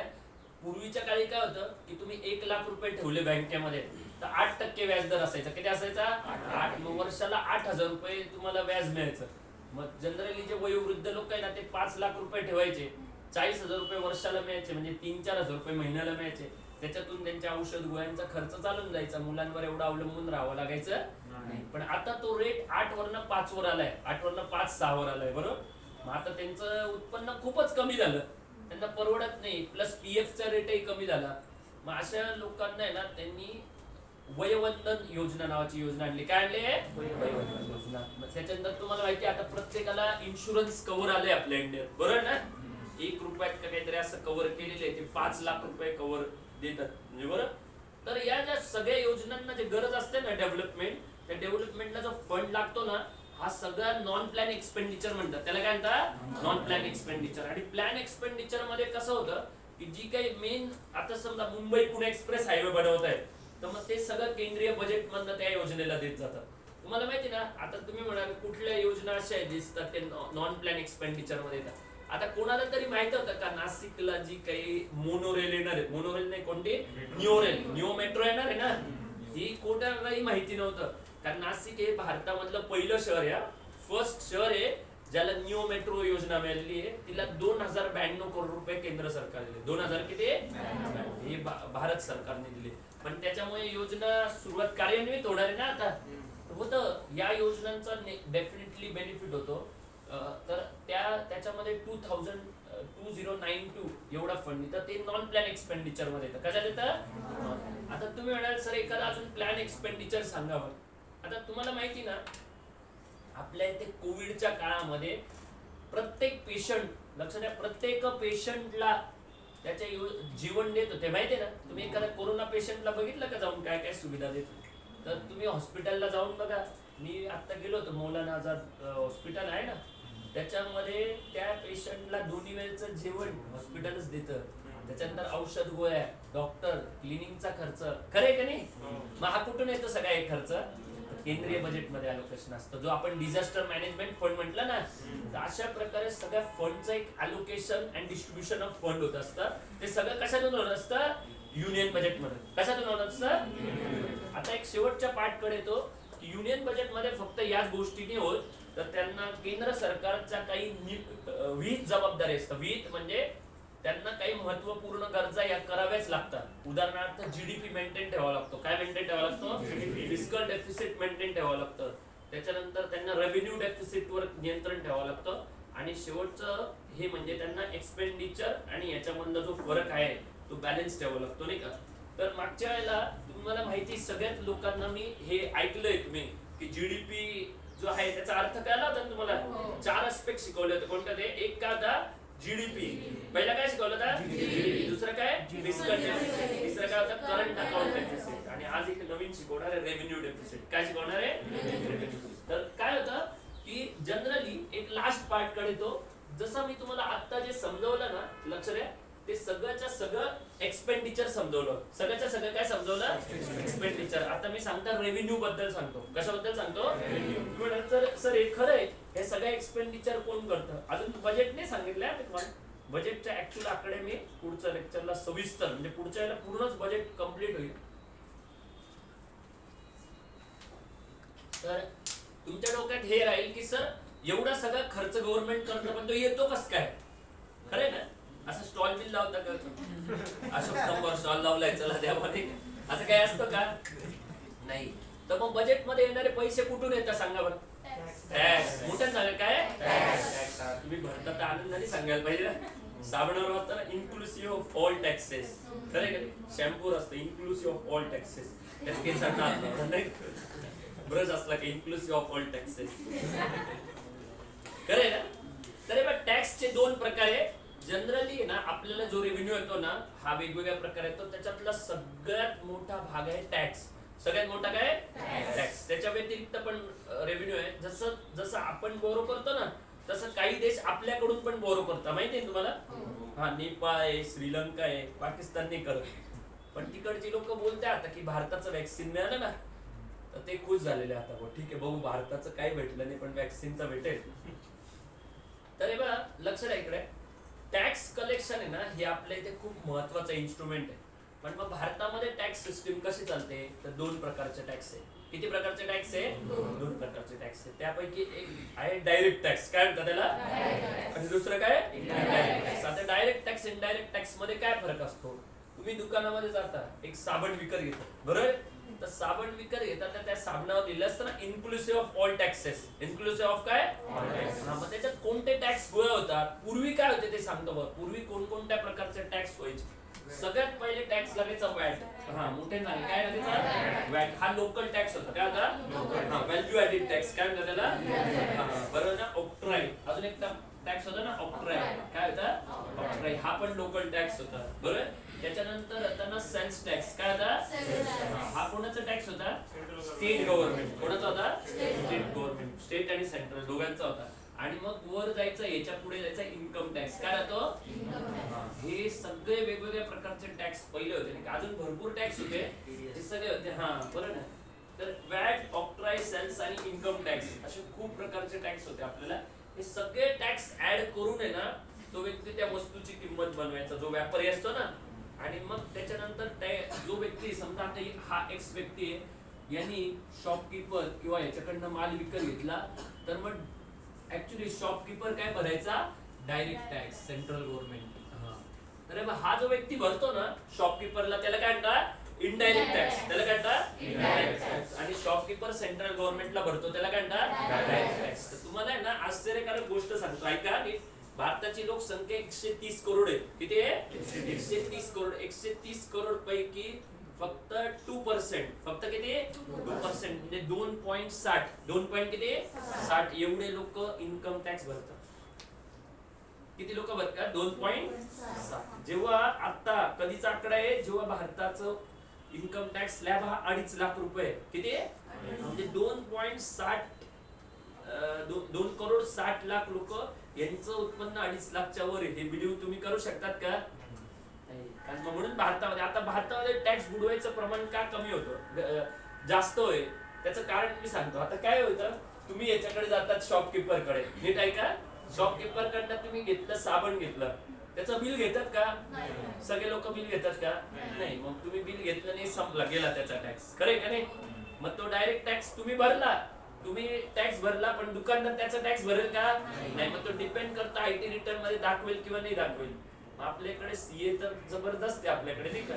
पूर्वीच्या काळी काय होतं की तुम्ही 1 लाख रुपये ठेवले बँकेमध्ये तर 8% व्याजदर असायचा. किती असायचा? 8. मग वर्षाला 8,000 रुपये तुम्हाला व्याज मिळायचं. मग जनरली जे वयोवृद्ध लोक आहे ना ते 5 लाख रुपये ठेवायचे, 40,000 रुपये वर्षाला मिळायचे, म्हणजे 3-4 हजार रुपये महिन्याला मिळायचे. त्याच्यातून त्यांच्या औषध गोळ्यांचा खर्च चालून जायचा, मुलांवर एवढं अवलंबून राहावं लागायचं नाही. पण आता तो रेट 8 वरनं 5 वर आलाय, 8 वरनं 5-6 वर आलाय. बरोबर. मग आता त्यांचं उत्पन्न खूपच कमी झालं, त्यांना परवडत नाही. प्लस PFचा रेटही कमी झाला. मग अशा लोकांना आहे ना त्यांनी वयवंदन योजना नावाची योजना आणली. काय आणली? वयवंदन योजना. त्याच्यानंतर तुम्हाला माहिती आता प्रत्येकाला इन्शुरन्स कव्हर आले आपल्या इंडियात. बरोबर ना, 1 रुपयात का काहीतरी असं कव्हर केलेले आहे. ते 5 लाख रुपये कव्हर देतात म्हणजे. बरं. तर या ज्या सगळ्या योजनांना जे गरज असते ना डेव्हलपमेंट, त्या डेव्हलपमेंटला जो फंड लागतो ना हा सगळा नॉन प्लॅन एक्सपेंडिचर म्हणतात. त्याला काय म्हणतात? Non plan expenditure. आणि प्लॅन एक्सपेंडिचर मध्ये कसं होतं की जी काही मेन, आता समजा मुंबई पुणे एक्सप्रेस हायवे बनवत आहे तर मग ते सगळं केंद्रीय बजेट मधनं त्या योजनेला देत जातात. तुम्हाला माहिती ना आता तुम्ही म्हणाल कुठल्या योजना अशा दिसतात ते नॉन प्लॅन एक्सपेंडिचर मध्ये येतात. आता कोणाला तरी माहित होतं का नाशिकला जी काही मोनोरेल येणार आहे, मोनोरेल नाही कोणती, निओ मेट्रो येणार आहे ना, ही कोणालाही माहिती नव्हतं. कारण नाशिक हे भारतामधलं पहिलं शहर आहे, फर्स्ट शहर आहे ज्याला निओ मेट्रो योजना मिळालेली आहे. तिला 2092 करोड रुपये केंद्र सरकार दिले. 2000 किती? हे भारत सरकारने दिले. पण त्याच्यामुळे योजना सुरुवात कार्यान्वित होणार आहे ना आता. होतं या योजनांचा डेफिनेटली बेनिफिट होतो. तर त्याच्यामध्ये 2092 एवढा फंड तर ते नॉन प्लॅन एक्सपेंडिचर मध्ये येतं. कशात येतं? आता तुम्ही म्हणाल सर एखादा अजून प्लॅन एक्सपेंडिचर सांगावं. आता तुम्हाला माहिती ना आपल्या इथे कोविडच्या काळामध्ये प्रत्येक पेशंट, लक्षात द्या, प्रत्येक पेशंटला त्याच्या जीवन देत होते. माहिती आहे ना, तुम्ही एखाद्या कोरोना पेशंटला बघितलं का जाऊन काय काय सुविधा देत? तर तुम्ही हॉस्पिटलला जाऊन बघा. मी आता गेलो होतो, मौलाना आझाद हॉस्पिटल आहे ना, त्याच्यामध्ये त्या पेशंटला 2 वेळचं जेवण हॉस्पिटलच देतं. त्याच्यानंतर औषध गोळ्या डॉक्टर, क्लिनिंगचा खर्च, खरे का नाही? मग हा कुठून येतो सगळा हे खर्च? केंद्रीय बजेटमध्ये अलोकेशन असतं, जो आपण डिझास्टर मॅनेजमेंट फंड म्हटलं ना. तर अशा प्रकारे सगळ्या फंडचं एक allocation and distribution of fund होत असतं. ते सगळं कशातून होत असतं? युनियन बजेटमध्ये. कशातून होत असतं? आता एक शेवटच्या पार्टकडे येतो की युनियन बजेटमध्ये फक्त याच गोष्टी नाही होत, तर त्यांना केंद्र सरकारच्या काही विहित जबाबदारी असतात. विहित म्हणजे त्यांना काही महत्वपूर्ण गरजा या कराव्याच लागतात. उदाहरणार्थ जीडीपी मेंटेन ठेवावा लागतो. काय मेंटेन ठेवावा लागतो? फिस्कल डेफिसिट मेंटेन ठेवावं लागतं. त्याच्यानंतर त्यांना रेव्हेन्यू डेफिसिटवर नियंत्रण ठेवावं लागतं. आणि शेवटचं हे म्हणजे त्यांना एक्सपेंडिचर आणि याच्यामधला जो फरक आहे तो बॅलन्स ठेवावा लागतो, नाही का? तर मागच्या वेळेला तुम्हाला माहिती, सगळ्याच लोकांना मी हे ऐकलंय तुम्ही की जीडीपी जो आहे त्याचा अर्थ कळला होता ना तुम्हाला? 4 एस्पेक्ट शिकवले होते. कोणतं ते? एक काय होता? जीडीपी. पहिला काय शिकवलं होता? जीडीपी. दुसरं काय? Fiscal deficit. तिसरं काय होतं? Current account deficit. आणि आज एक नवीन शिकवणार आहे, रेव्हेन्यू डेफिसिट. काय शिकवणार आहे? तर काय होतं की जनरली एक लास्ट पार्ट कडे तो, जसं मी तुम्हाला आता जे समजवलं ना, लक्ष द्या, ते सगळ्याच्या सगळं एक्सपेंडिचर समजवलं. सगळ्याच्या सगळं काय समजवलं? एक्सपेंडिचर. आता मी सांगता रेव्हेन्यू बद्दल सांगतो. कशाबद्दल सांगतो? रेव्हेन्यू. तर सर हे खरं आहे, हे सगळं एक्सपेंडिचर कोण करतं? अजून बजेट नाही सांगितलंय मी तुम्हाला. बजेटच्या ऍक्च्युअल आकडे मी पुढच्या लेक्चरला सविस्तर, म्हणजे पुढच्या वेळेला पूर्णच बजेट कम्प्लीट होईल. तर तुमच्या डोक्यात हे राहील की सर एवढा सगळा खर्च गव्हर्नमेंट करतं, पण तो येतो कस काय? खरंय ना? असं स्टॉल बिल लावता का? अशोक स्तंभावर स्टॉल लावलाय, चला द्यामध्ये, असं काय असतं का? नाही. तर मग बजेटमध्ये येणारे पैसे कुठून येतात सांगा बरं? टॅक्स. मोठ्या सांगा काय? टॅक्स. तुम्ही भरता तर आनंदाने सांगायला पाहिजे ना. साबणावर होतं ना, इन्क्लुसिव्ह ऑफ ऑल टॅक्सेस. खरंय का? शॅम्पूर असतं इन्क्लुसिव्ह ऑफ ऑल टॅक्सेस. त्यात केसांना नाही, ब्रश असला की इन्क्लुसिव्ह ऑफ ऑल टॅक्सेस. खरंय ना? तर बघ, टॅक्सचे 2 प्रकार आहे. जनरली ना आपल्याला जो रेव्हेन्यू येतो ना, हा वेगवेगळ्या प्रकारे येतो. त्याच्यातला सगळ्यात मोठा भाग आहे टॅक्स. सगळ्यात मोठा काय? टॅक्स. त्याच्या व्यतिरिक्त पण रेव्हेन्यू आहे. जसं जसं आपण बोरो करतो ना, तसं काही देश आपल्याकडून पण बोरो करतात. माहिती आहे तुम्हाला? हा, नेपाळ आहे, श्रीलंका आहे, पाकिस्तान नाही करत. पण तिकडची लोक बोलतात आता की भारताचं वॅक्सिन मिळालं ना, तर ते खुश झालेले. आता ठीक आहे, बघू भारताचं काही भेटलं नाही पण वॅक्सिनचं भेटेल. तर हे बघा, लक्ष द्या इकडे. टॅक्स कलेक्शन आहे ना, हे आपल्या इथे खूप महत्वाचं इन्स्ट्रुमेंट आहे. पण मग भारतामध्ये टॅक्स सिस्टीम कशी चालते? तर 2 प्रकारचे टॅक्स आहे. किती प्रकारचे टॅक्स आहे? 2 प्रकारचे टॅक्स आहे. त्यापैकी एक आहे डायरेक्ट टॅक्स. काय म्हणतात त्याला? आणि दुसरं काय? Indirect tax. आता डायरेक्ट टॅक्स, इनडायरेक्ट टॅक्स मध्ये काय फरक असतो? तुम्ही दुकानामध्ये जाता, एक साबण विकत घेता, बरोबर? तर साबण विकत घेतात, तर त्या साबणावर लिहिलं असतं ना, inclusive of all taxes. Inclusive of काय? मग त्याच्यात कोणते टॅक्स गोळा होतात? पूर्वी काय होते ते सांगतो बघ. पूर्वी कोणकोणत्या प्रकारचे टॅक्स व्हायचे? सगळ्यात पहिले टॅक्स लागायचा वॅट. हा, मोठे नाही, काय लागायचा? वॅट. हा लोकल टॅक्स होता. काय होता? हा, व्हॅल्यू ऍडेड टॅक्स. काय म्हणतात त्याला? बरोबर ना? ऑक्ट्राय. अजून एक टॅक्स होता ना, ऑक्ट्राय. काय होता? ऑक्ट्राय. हा पण लोकल टॅक्स होता, बरोबर? त्याच्यानंतर आता ना सेल्स टॅक्स. काय होता? हा कोणाचा टॅक्स होता? State government. कोणाचा होता? State government. स्टेट आणि सेंट्रल दोघांचा होता. आणि मग वर जायचं, याच्या पुढे जायचा इन्कम टॅक्स. काय राहतो? हे सगळे वेगवेगळ्या प्रकारचे टॅक्स पहिले होते, नाही का? अजून भरपूर टॅक्स होते, हे सगळे होते. हा, बरोबर ना? तर वॅट, ऑक्ट्राय, सेल्स आणि इन्कम टॅक्स असे खूप प्रकारचे टॅक्स होते. आपल्याला हे सगळे टॅक्स ऍड करून आहे ना, तो व्यक्ती त्या वस्तूची किंमत बनवायचा, जो व्यापारी असतो ना. आणि मग त्याच्यानंतर जो व्यक्ती, समजा आता हा एक्स व्यक्ती आहे, यांनी शॉपकीपर किंवा याच्याकडनं माल विकत घेतला, तर मग ऍक्च्युली शॉपकीपर काय भरायचा? Direct tax, central government. तर हा जो व्यक्ती भरतो ना शॉपकीपरला, त्याला काय म्हणतात? Indirect tax. त्याला काय म्हणतात? Indirect tax. आणि शॉपकीपर सेंट्रल गव्हर्नमेंटला भरतो, त्याला काय म्हणतात? Direct tax. तर तुम्हाला आहे ना आश्चर्यकारक गोष्ट सांगतो, ऐका. भारताची लोकसंख्या 130 करोड आहे. किती आहे? 130 करोड. 130 करोड पैकी फक्त 2%, फक्त किती? 2%, म्हणजे 2.60. 2 पॉइंट किती? 60 एवढे लोक इन्कम टॅक्स भरतात. किती लोक भरतात? 2.60. जेव्हा आता कधीचा आकडा आहे, जेव्हा भारताचं इन्कम टॅक्स स्लॅब हा 2.5 लाख रुपये. किती? म्हणजे 2.60, 2 करोड 60 लाख लोक यांचं उत्पन्न 2.5 लाखच्या वर आहे. हे बिलीव्ह तुम्ही करू शकतात का? आणि मग म्हणून भारतामध्ये टॅक्स बुडवायचं प्रमाण का कमी होतं, जास्त होय, त्याचं कारण मी सांगतो. आता काय होतं, तुम्ही याच्याकडे जातात शॉपकीपर कडे, नीट ऐका, शॉपकीपर कडनं तुम्ही घेतलं साबण घेतलं, त्याचं बिल घेतात का? सगळे लोक बिल घेतात का? नाही. मग तुम्ही बिल घेतलं नाही, संपला, गेला त्याचा टॅक्स, खरे का नाही? मग तो डायरेक्ट टॅक्स तुम्ही भरला, पण दुकानदार त्याचा टॅक्स भरेल का? नाही. मग तो डिपेंड करतो आयटी रिटर्न मध्ये दाखवेल किंवा नाही दाखवेल. मग आपल्याकडे सीए तर जबरदस्त आहे आपल्याकडे, नाही का?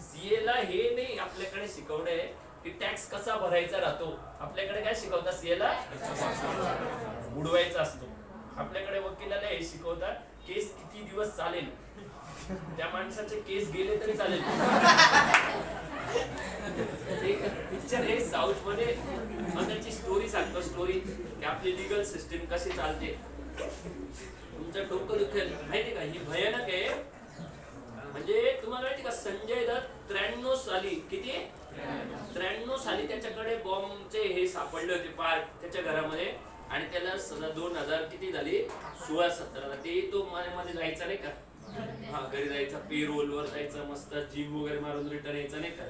सीए ला हे नाही आपल्याकडे शिकवलंय की टॅक्स कसा भरायचा राहतो. आपल्याकडे काय शिकवतात सीए ला? बुडवायचा असतो. आपल्याकडे वकिलाला हे शिकवतात केस किती दिवस चालेल, त्या माणसाचे केस गेले तरी चालेल. एक पिक्चर आहे साऊथ मध्ये, मग त्याची स्टोरी सांगतो, स्टोरी की आपली लिगल सिस्टीम कशी चालते. तुमचं डोकं दुखेल माहिती का, ही भयानक आहे. म्हणजे तुम्हाला माहिती का, संजय दत्त 93 साली, किती 93 साली त्याच्याकडे बॉम्बचे हे सापडले होते पार्ट त्याच्या घरामध्ये, आणि त्याला सजा 2000 किती झाली, 16-17. ते तो मध्ये जायचा नाही का, हा घरी जायचा, पेरोल वर जायचं, मस्त जिम वगैरे मारून रिटर्न यायचं नाही का.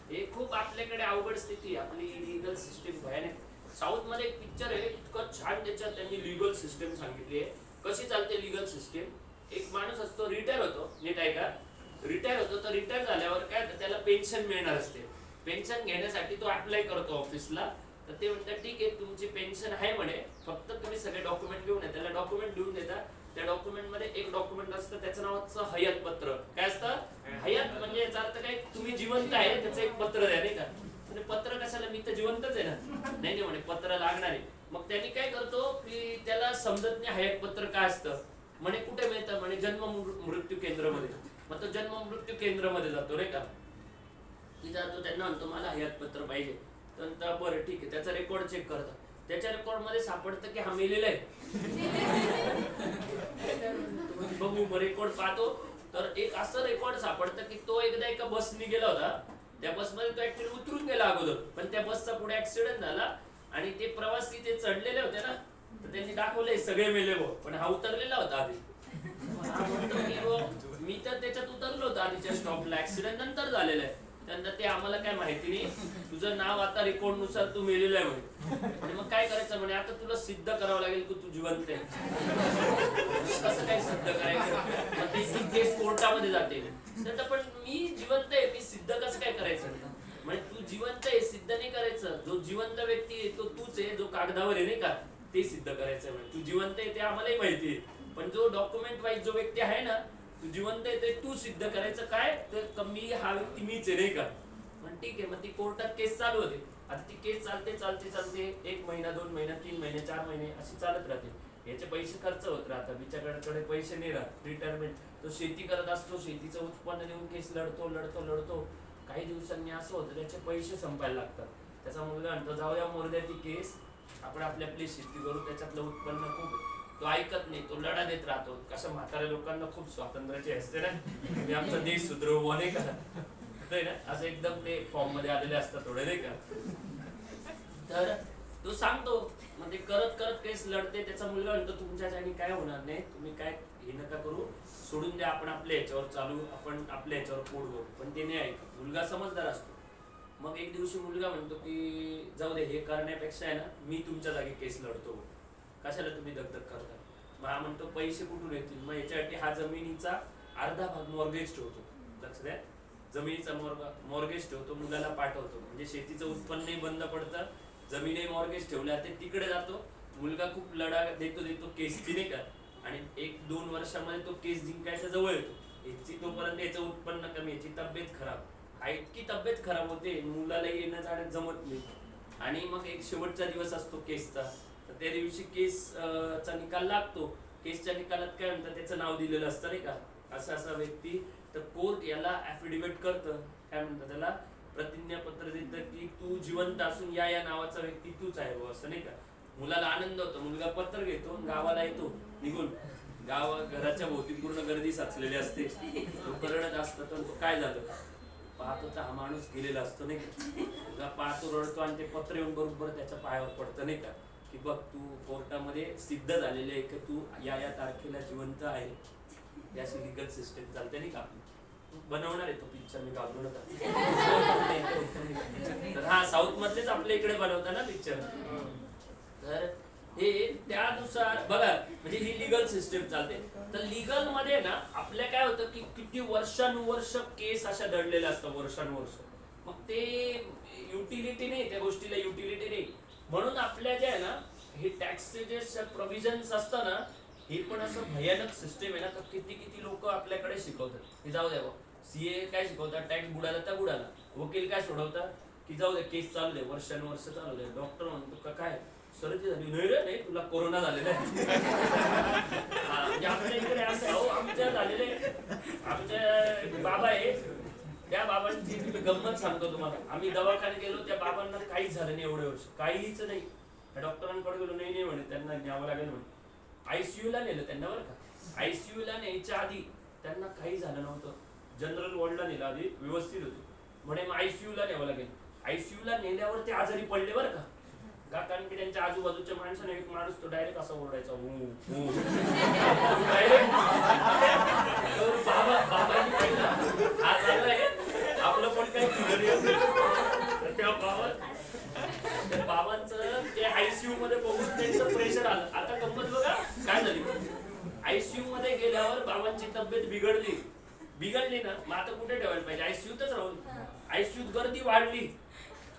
हे खूप आपल्याकडे अवघड स्थिती, आपली लिगल सिस्टीम भयानक. साऊथ मध्ये एक पिक्चर आहे, इतकं छान त्याच्यात त्यांनी लिगल सिस्टीम सांगितली आहे, कशी चालते लिगल सिस्टीम. एक माणूस असतो, रिटायर होतो, नीट आहे का, रिटायर होतो, तर रिटायर झाल्यावर काय त्याला पेन्शन मिळणार असते. पेन्शन घेण्यासाठी तो अप्लाय करतो ऑफिसला, तर ते म्हणतात ठीक आहे तुमची पेन्शन आहे म्हणे, फक्त तुम्ही सगळे डॉक्युमेंट घेऊन या. त्याला डॉक्युमेंट लिहून देतात. त्या डॉक्युमेंट मध्ये एक डॉक्युमेंट असतं, त्याचं नावाचं हयात पत्र. काय असतं हयात, म्हणजे याचा अर्थ काय, तुम्ही जिवंत आहे त्याचं एक पत्र द्या, नाही का. म्हणजे पत्र कशाला, मी तर जिवंतच आहे ना. नाही म्हणे पत्र लागणार आहे. मग त्यांनी काय करतो की त्याला समजत नाही हयात पत्र काय असतं. म्हणे कुठे मिळतं, म्हणे जन्म मृत्यू केंद्रामध्ये. मग तो जन्म मृत्यू केंद्रामध्ये जातो, नाही का. तिथं जातो, त्यांना म्हणतो मला हयात पत्र पाहिजे. तर बरं ठीक आहे, त्याचा रेकॉर्ड चेक करतात. त्याच्या रेकॉर्ड मध्ये सापडतं की हा मेलेला आहे. बघू रेकॉर्ड पाहतो, तर एक असं रेकॉर्ड सापडतं की तो एकदा एका बसने गेला होता. त्या बसमध्ये तो ऍक्च्युअली उतरून गेला अगोदर, पण त्या बसचा पुढे ऍक्सिडेंट झाला आणि ते प्रवासी ते चढलेले होते ना, तर त्यांनी दाखवले सगळे मेले भाऊ, पण हा उतरलेला होता आधी. मी तर त्याच्यात उतरलो होतो आधीच्या स्टॉपला, ऍक्सिडेंट नंतर झालेला आहे. त्यानंतर ते आम्हाला काय माहिती नाही, तुझं नाव आता रेकॉर्ड नुसार तू मेलेलं आहे म्हणे. आणि मग काय करायचं म्हणे, आता तुला सिद्ध करावं लागेल की तू जिवंत आहे. कसं काय सिद्ध करायचं, मग ती केस कोर्टामध्ये जाते. तर पण मी जिवंत आहे, मी सिद्ध कसं काय करायचं. म्हणजे तू जिवंत आहे सिद्ध नाही करायचं, जो जिवंत व्यक्ती आहे तो तूच आहे, जो कागदावर आहे नाही का, ते सिद्ध करायचं. म्हणजे तू जिवंत आहे ते आम्हालाही माहिती आहे, पण जो डॉक्युमेंट वाईज जो व्यक्ती आहे ना, तू जिवंत आहे ते तू सिद्ध करायचं. काय तर मी हा व्यक्ती मीच आहे, नाही का. पण ठीक आहे, मग ती कोर्टात केस चालू होते. आता ती केस चालते 1 महिना, 2 महिना, 3 महिने, 4 महिने अशी चालत राहते. याचे पैसे खर्च होत राहतात, बिचाराकडे पैसे नाही राहत. रिटायरमेंट, तो शेती करत असतो, शेतीचं उत्पन्न देऊन केस लढतो. काही दिवसांनी असं होतं त्याचे पैसे संपायला लागतात. त्याचा मुलगा म्हणतो जाऊ द्या मोरद्या ती केस, आपण आपली शेती करू, त्याच्यातलं उत्पन्न खूप. तो ऐकत नाही, तो लढा देत राहतो. कसं म्हाताऱ्या लोकांना खूप स्वातंत्र्याची असते ना, मी आमचा देश सुधरवू नाही का, ना असं एकदम ते फॉर्म मध्ये आलेले असतात थोडे, नाही का. तर तो सांगतो, मग ते करत केस लढते. त्याचा मुलगा म्हणतो तुमच्या ज्याने काय होणार नाही, तुम्ही काय हे नका करू, सोडून द्या, आपण आपल्या ह्याच्यावर चालू, आपण आपल्या ह्याच्यावर पोट बघू. पण ते नाही ऐकत, मुलगा समजदार असतो. मग एक दिवशी मुलगा म्हणतो की जाऊ दे, हे करण्यापेक्षा आहे ना मी तुमच्या जागी केस लढतो, कशाला तुम्ही दगदग करता. मग हा म्हणतो पैसे कुठून येतील, मग याच्यासाठी हा जमिनीचा अर्धा भाग मॉर्गेज ठेवतो. लक्ष द्या, जमिनीचा मॉर्गेज ठेवतो, मुलाला पाठवतो, म्हणजे शेतीचं उत्पन्नही बंद पडतं, जमीनही मॉर्गेज ठेवल्या ते तिकडे जातो. मुलगा खूप लढा देतो केसची, नाही का. आणि 1-2 वर्षामध्ये तो केस जिंकायच्या जवळ येतो. याची तोपर्यंत याचं उत्पन्न कमी, याची तब्येत खराब, हा इतकी तब्येत खराब होते, मुलाला येणं जाण्यात जमत नाही. आणि मग एक शेवटचा दिवस असतो केसचा, तर त्या दिवशी केसचा निकाल लागतो. केसच्या निकालात काय म्हणतात, त्याचं नाव दिलेलं असतं, नाही का, असा व्यक्ती. तर कोर्ट याला ऍफिडेव्हिट करतं, काय म्हणतात त्याला, प्रतिज्ञापत्र देतं की तू जिवंत असून या नावाचा व्यक्ती तूच आहे हो, असं, नाही का. मुलाला आनंद होतो, मुलगा पत्र घेतो, गावाला येतो निघून. घराच्या भोवती पूर्ण गर्दी साचलेली असते, तो रडत असतो. तर तो काय झालं पाहतो, तर हा माणूस गेलेला असतो, नाही का. पाहतो, रडतो, आणि ते पत्र येऊन बरोबर त्याच्या पायावर पडतं, नाही का, की बघ तू कोर्टामध्ये सिद्ध झालेले आहे की तू या तारखेला जिवंत आहे. याची लिगल सिस्टीम चालते, नाही का आपली. बनवणार आहे तो पिक्चर, मी घाबरू नका. तर हा साऊथ मधलेच आपल्या इकडे बनवता ना पिक्चर. तर हे त्यानुसार बघा, म्हणजे ही लिगल सिस्टीम चालते. तर लिगल मध्ये ना आपल्या काय होतं की किती वर्षानुवर्ष केस अशा दडलेल्या असतात, वर्षानुवर्ष. मग ते युटिलिटी नाही, त्या गोष्टीला युटिलिटी नाही. म्हणून आपल्या जे आहे ना हे टॅक्सेस प्रोव्हिजन्स असतं ना, हे पण असं भयानक सिस्टीम आहे ना. तर किती किती लोक आपल्याकडे शिकवतात की जाऊ द्या, सीए काय शिकवतात, टॅक्स बुडाला तर बुडाला. वकील काय सोडवतात की जाऊ दे, केस चालू दे, वर्षानुवर्ष चालू दे. डॉक्टर म्हणतो का काय सर्दी झाली, नाही रे नाही, तुला कोरोना झालेला आहे. म्हणजे आपल्या इकडे असं आहे. आमच्या झालेले, आमच्या बाबा आहे, त्या बाबांची गंमत सांगतो तुम्हाला. आम्ही दवाखान्यात गेलो, त्या बाबांना काहीच झालं नाही एवढे वर्ष, काहीच नाही. डॉक्टरांकडे गेलो, नाही नाही म्हणे, त्यांना न्यावं लागेल म्हणे. आयसीयू ला नेलं त्यांना बरं का. आयसीयू ला न्यायच्या आधी त्यांना काही झालं नव्हतं. जनरल वॉर्डला नेलं आधी, व्यवस्थित होते म्हणे. मग आयसीयू ला न्यावं लागेल. आयसीयू ला नेल्यावर ते आजारी पडले बरं का. कारण की त्यांच्या आजूबाजूच्या माणसाने, एक माणूस तो डायरेक्ट असा ओरडायचा, बाबांनी पाहिलं हा चाललाय आपलं पण काही त्या बाबांचं ते आयसीयू मध्ये बघून त्यांचं प्रेशर आलं. आता गंमत बघा काय झाली. आयसीयू मध्ये गेल्यावर बाबांची तब्येत बिघडली ना. मग आता कुठे ठेवायला पाहिजे, आयसीयूतच राहून. आयसीयूत गर्दी वाढली,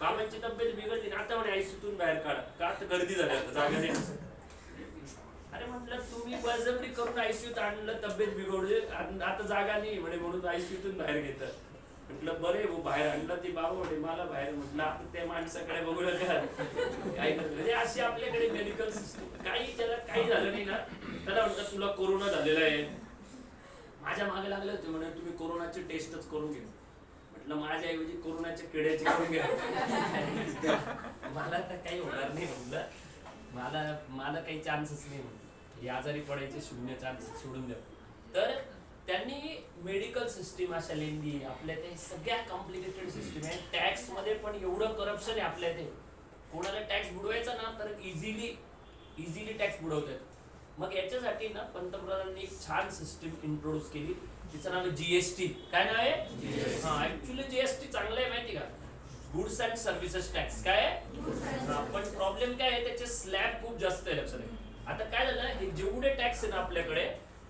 बाबांची तब्येत बिघडली ना. आता म्हणे आयसीयूतून बाहेर काढा, का तर गर्दी झाली, आता जागा नाही. अरे म्हटलं तुम्ही बळजबरी करून आयसीयूत आणलं, तब्येत बिघडली, आता जागा नाही म्हणे, म्हणून आयसीयूतून बाहेर घेतात. म्हटलं बरे भाऊ, बाहेर आणलं. ती बाबा म्हणे मला बाहेर. म्हटलं आता त्या माणसाकडे बघू नका काय करत. म्हणजे अशी आपल्याकडे मेडिकल सिस्टम. काही त्याला काही झालं नाही ना, त्याला म्हणतात तुला कोरोना झालेला आहे. माझ्या मागे लागले होते म्हणे तुम्ही कोरोनाची टेस्टच करून घ्या. म्हटलं माझ्या ऐवजी कोरोनाच्या किड्याची करून घ्या. मला तर काही होणार नाही म्हटलं, मला काही चान्सेस नाही म्हटलं, ही आजारी पडायचे शून्य चान्सेस सोडून द्या. तर त्यांनी मेडिकल सिस्टीम अशा लेंदी आपल्या ते सगळ्या कॉम्प्लिकेटेड सिस्टीम आहे. टॅक्स मध्ये पण एवढं करप्शन आहे आपल्या इथे. कोणाला टॅक्स बुडवायचा ना तर इझिली टॅक्स बुडवतात. मग याच्यासाठी ना पंतप्रधानांनी एक छान सिस्टीम इंट्रोड्यूस केली, तिचं नाव आहे जीएसटी. काय नाव आहे? हा, ऍक्च्युली जीएसटी चांगलं आहे माहिती का, गुड्स अँड सर्व्हिसेस टॅक्स. काय आहे पण प्रॉब्लेम काय आहे, त्याचे स्लॅब खूप जास्त आहे. लक्षात आहे. आता काय झालं, हे जेवढे टॅक्स आहे ना आपल्याकडे,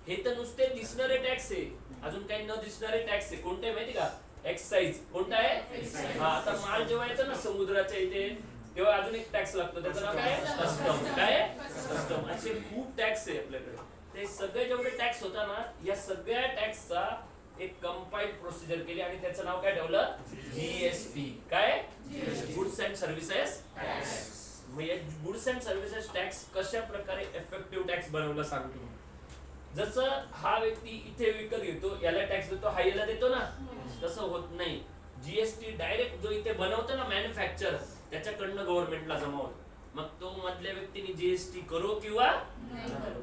हे तर नुसते दिसणारे टॅक्स आहे, अजून काही न दिसणारे टॅक्स आहे. कोणते माहिती का, एक्साइज. कोणता आहे? हा, आता माल जेव्हा येतो ना समुद्राच्या इथे, तेव्हा अजून एक टॅक्स लागतो, त्याचं नाव काय? कस्टम. काय? कस्टम. असे खूप टॅक्स आहे आपल्याकडे. ते सगळे जेवढे टॅक्स होता ना, या सगळ्या टॅक्सचा एक कंपाइल्ड प्रोसिजर केली आणि त्याचं नाव काय ठेवलं? जीएसटी. काय? Goods and services tax. मग या गुड्स अँड सर्व्हिसेस टॅक्स कशा प्रकारे इफेक्टिव्ह टॅक्स बनवलं सांगतो. जसं हा व्यक्ती इथे विकत घेतो, याला टॅक्स देतो, हा याला देतो ना, तसं होत नाही. जीएसटी डायरेक्ट जो इथे बनवतो ना मॅन्युफॅक्चर, त्याच्याकडनं गव्हर्नमेंटला जमा होतो. मग तो मधल्या व्यक्तीने जीएसटी करो किंवा